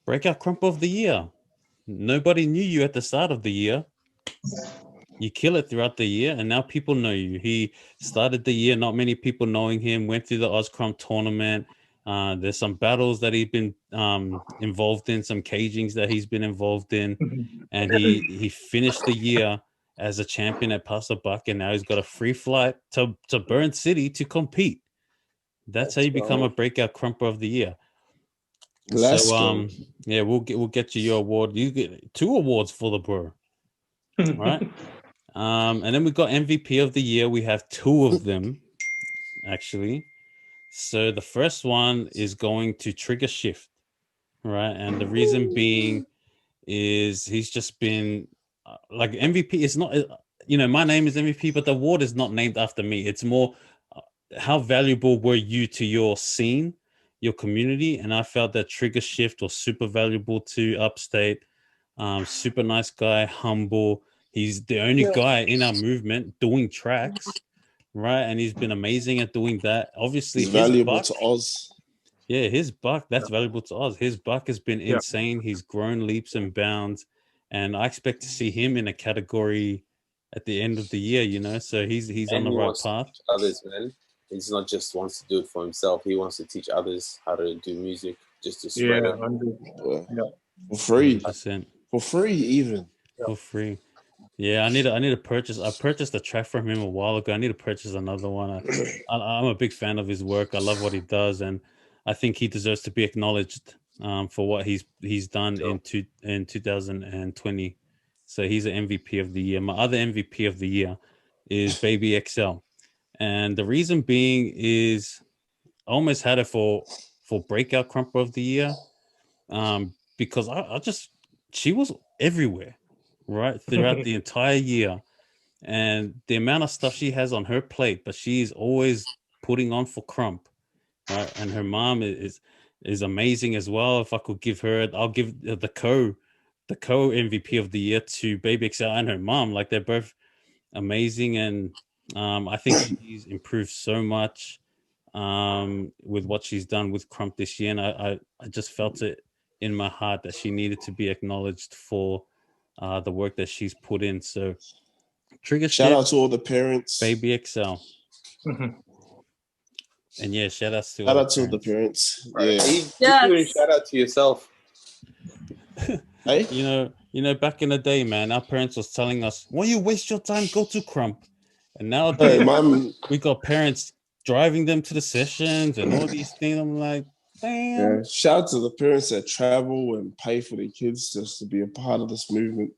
Breakout Krumper of the Year. Nobody knew you at the start of the year. You kill it throughout the year, and now people know you. He started the year, not many people knowing him, went through the Ozkrump tournament, There's some battles that he's been involved in, some cagings that he's been involved in, and he finished the year as a champion at Pastor Buck, and now he's got a free flight to Burn City to compete. That's how you become a Breakout Krumper of the Year. Let's go. Yeah, we'll get you your award. You get 2 awards for the bro, right? And then we got MVP of the Year. We have 2 of them, actually. So the first one is going to Trigger Shift, right? And the reason being is he's just been like MVP. It's not, my name is MVP, but the award is not named after me. It's more how valuable were you to your scene, your community? And I felt that Trigger Shift was super valuable to Upstate. Super nice guy, humble. He's the only guy in our movement doing tracks, right? And he's been amazing at doing that. Obviously, He's valuable to Oz. Yeah, his buck, that's valuable to Oz. His buck has been insane. He's grown leaps and bounds. And I expect to see him in a category at the end of the year, so he's on the right path. Others, man. He's not just wants to do it for himself. He wants to teach others how to do music, just to spread it. For free. 100%. For free, even. For free. Yeah, I need to purchase. I purchased a track from him a while ago. I need to purchase another one. I'm a big fan of his work. I love what he does, and I think he deserves to be acknowledged for what he's done in 2020. So he's an MVP of the year. My other MVP of the year is Baby XL, and the reason being is I almost had it for Breakout Krumper of the year, because she was everywhere, right, throughout the entire year, and the amount of stuff she has on her plate, but she's always putting on for Krump, right? And her mom is amazing as well. If I could give her, I'll give the co MVP of the year to Baby XL and her mom. Like, they're both amazing, and I think she's improved so much with what she's done with Krump this year, and I just felt it in my heart that she needed to be acknowledged for the work that she's put in. So Trigger Shout Shift, out to all the parents. Baby XL. And yeah, shout out to the parents. Yeah. Shout out to yourself. Hey? You know, back in the day, man, our parents was telling us, "Why you waste your time? Go to Krump." And nowadays, we got parents driving them to the sessions and all these things. I'm like, damn. Yeah. Shout out to the parents that travel and pay for their kids just to be a part of this movement.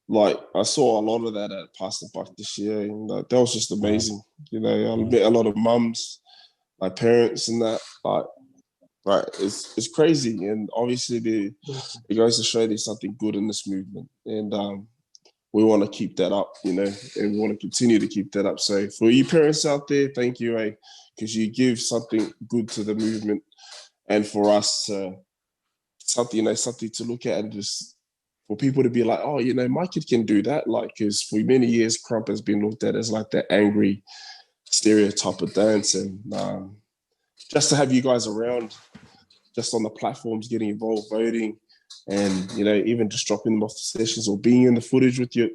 Like, I saw a lot of that at Pastor Buck this year, and that was just amazing. I met a lot of mums, my parents, and that. Right, it's crazy, and obviously it goes to show there's something good in this movement, and we want to keep that up, and we want to continue to keep that up. So for you parents out there, thank you, because you give something good to the movement, and for us, something to look at, and just for people to be like, oh, my kid can do that, like, because for many years Krump has been looked at as like that angry stereotype of dance, and just to have you guys around, just on the platforms, getting involved, voting, and even just dropping them off the sessions or being in the footage with your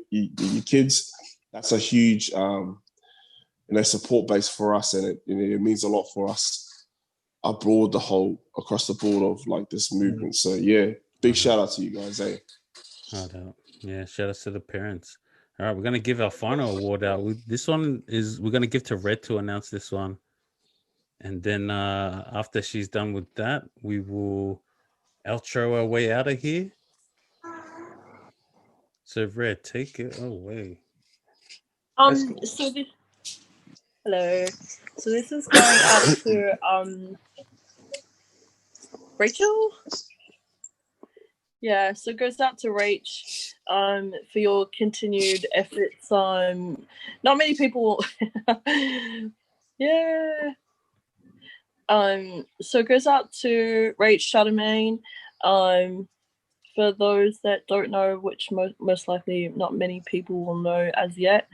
kids, that's a huge support base for us, and it means a lot for us abroad, across the board of like this movement. So yeah, big shout out to you guys. Yeah, shout out to the parents. All right, we're gonna give our final award out. This one we're gonna give to Red to announce this one. And then after she's done with that, we will outro our way out of here. So Red, take it away. Hello. So this is going out to Rachel. Yeah, so it goes out to Rach for your continued efforts. Not many people. Yeah. So it goes out to Rach Charlemagne. For those that don't know, which most likely not many people will know as yet,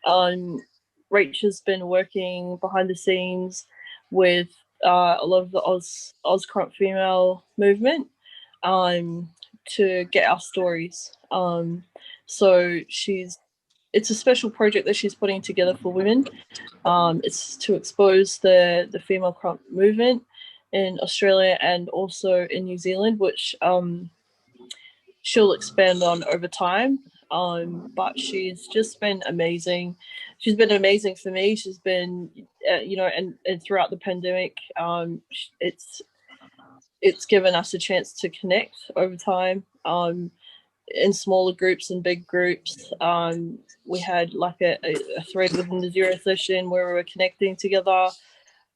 Rach has been working behind the scenes with a lot of the Ozkrump female movement to get our stories. So it's a special project that she's putting together for women. It's to expose the female Krump movement in Australia and also in New Zealand, which she'll expand on over time. But she's just been amazing. She's been amazing for me. She's been, and throughout the pandemic, it's given us a chance to connect over time. In smaller groups and big groups. We had like a thread within the Zero session where we were connecting together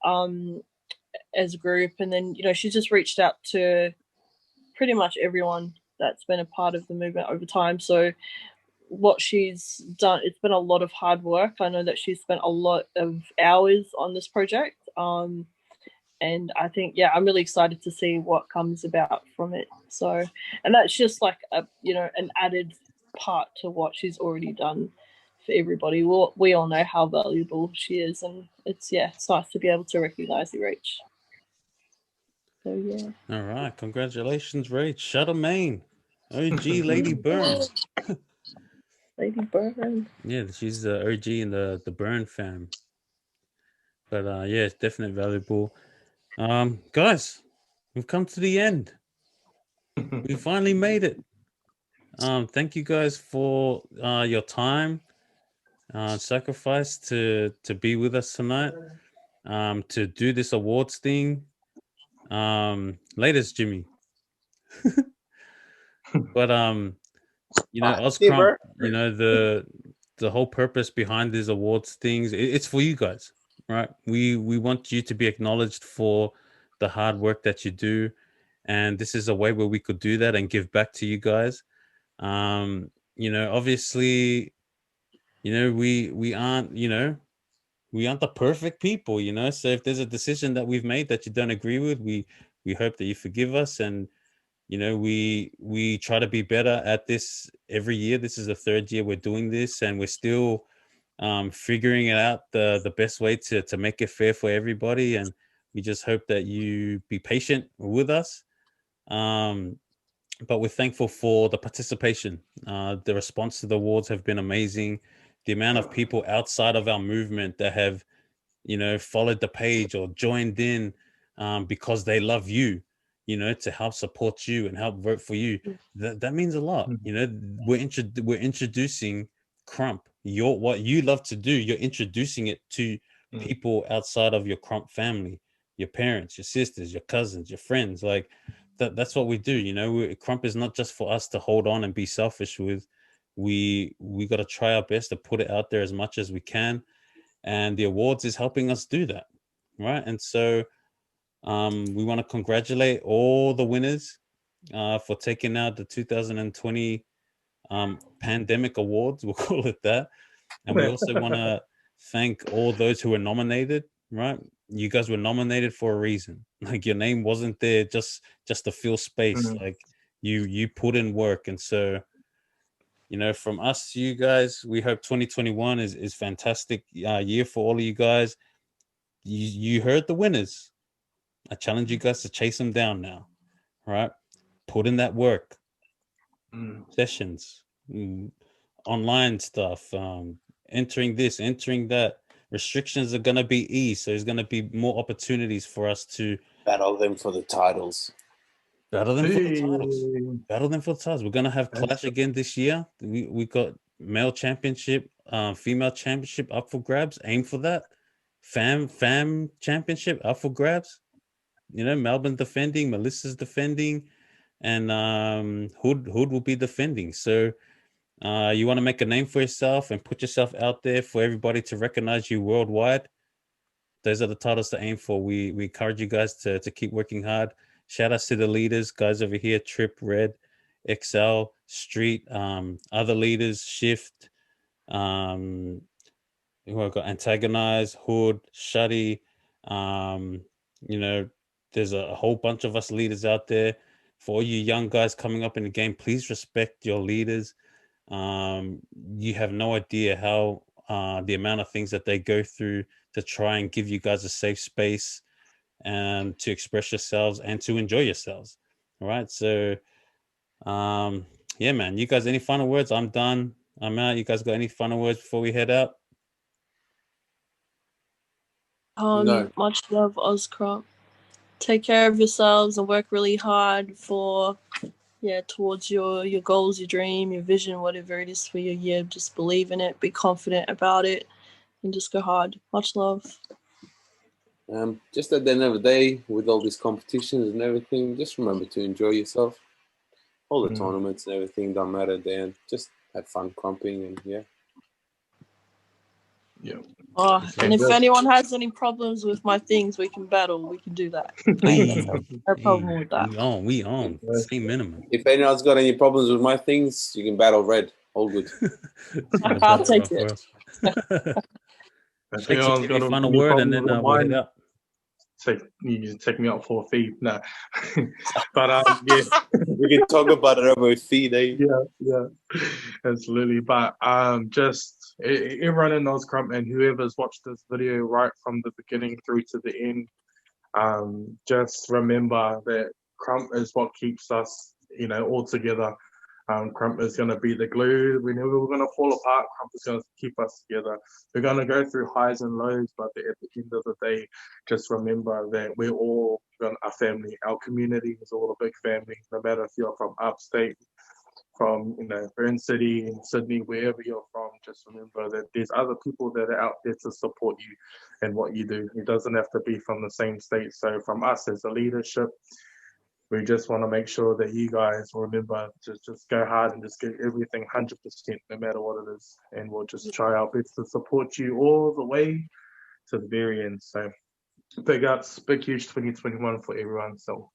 as a group. And then, she just reached out to pretty much everyone that's been a part of the movement over time. So what she's done, it's been a lot of hard work. I know that she's spent a lot of hours on this project. And I think, I'm really excited to see what comes about from it. So, and that's just like an added part to what she's already done for everybody. We all know how valuable she is, and it's nice to be able to recognize the reach. So All right, congratulations, Rach. Shut Maine, OG Lady Burn. Lady Burn. Yeah, she's the OG in the Burn fam. But it's definitely valuable. Guys, we've come to the end. We finally made it. Thank you guys for your time, sacrifice to be with us tonight, to do this awards thing. Latest, Jimmy. But Ozkrump, the whole purpose behind these awards things, it's for you guys, right? We want you to be acknowledged for the hard work that you do, and this is a way where we could do that and give back to you guys. Obviously, we aren't, we aren't the perfect people, so if there's a decision that we've made that you don't agree with, we hope that you forgive us. And we try to be better at this every year. This is the third year we're doing this, and we're still figuring it out the best way to make it fair for everybody. And we just hope that you be patient with us. But we're thankful for the participation. The response to the awards have been amazing. The amount of people outside of our movement that have, followed the page or joined in because they love you, to help support you and help vote for you. That means a lot. We're introducing Krump. What you love to do, you're introducing it to people outside of your Krump family, your parents, your sisters, your cousins, your friends. Like that's what we do. Krump is not just for us to hold on and be selfish with. We got to try our best to put it out there as much as we can, and the awards is helping us do that, right? And so we want to congratulate all the winners for taking out the 2020 pandemic awards, we'll call it that. And we also want to thank all those who were nominated, right? You guys were nominated for a reason. Like your name wasn't there just to fill space. Like you put in work. And so, from us to you guys, we hope 2021 is fantastic year for all of you guys. You heard the winners. I challenge you guys to chase them down now, right? Put in that work, sessions, online stuff, entering this, entering that. Restrictions are going to be eased, so there's going to be more opportunities for us to battle them for the titles. Battle them for the titles. We're going to have Clash again this year. We got male championship, female championship up for grabs. Aim for that. Fam championship up for grabs. Melbourne defending, Melissa's defending, and Hood will be defending. So you want to make a name for yourself and put yourself out there for everybody to recognize you worldwide. Those are the titles to aim for. We encourage you guys to keep working hard. Shout outs to the leaders, guys over here, Trip, Red, XL, Street, other leaders, Shift, who I've got Antagonize, Hood, Shuddy, there's a whole bunch of us leaders out there. For all you young guys coming up in the game, please respect your leaders. You have no idea how the amount of things that they go through to try and give you guys a safe space and to express yourselves and to enjoy yourselves. All right. So, man, you guys, any final words? I'm done. I'm out. You guys got any final words before we head out? No. Much love, Ozkrump. take care of yourselves and work really hard for towards your goals, your dream, your vision, whatever it is for your year. Just believe in it, be confident about it, and just go hard. Much love. Just at the end of the day, with all these competitions and everything, just remember to enjoy yourself. All the tournaments and everything don't matter then. Just have fun crumping and Yeah. Oh, and if anyone has any problems with my things, we can battle. We can do that. No problem with that. We on. Same minimum. If anyone's got any problems with my things, you can battle red. All good. I'll take it. If anyone's got a final word and then we'll head out. You take me out for a fee. No. But yeah. We can talk about it over a fee, eh? Yeah. Absolutely. But just everyone in Ozkrump and whoever's watched this video right from the beginning through to the end, just remember that Krump is what keeps us, all together. Krump is going to be the glue. Whenever we're going to fall apart, Krump is going to keep us together. We're going to go through highs and lows, but at the end of the day, just remember that we're all a family. Our community is all a big family, no matter if you're from upstate, from Burn City, in Sydney, wherever you're from. Just remember that there's other people that are out there to support you and what you do. It doesn't have to be from the same state. So from us as a leadership, we just want to make sure that you guys remember to just go hard and just give everything 100%, no matter what it is. And we'll just try our best to support you all the way to the very end. So big ups, big huge 2021 for everyone. So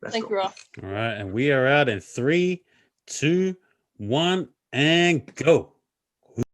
thank you, Rob. All right, and we are out in 3, 2, 1, and go.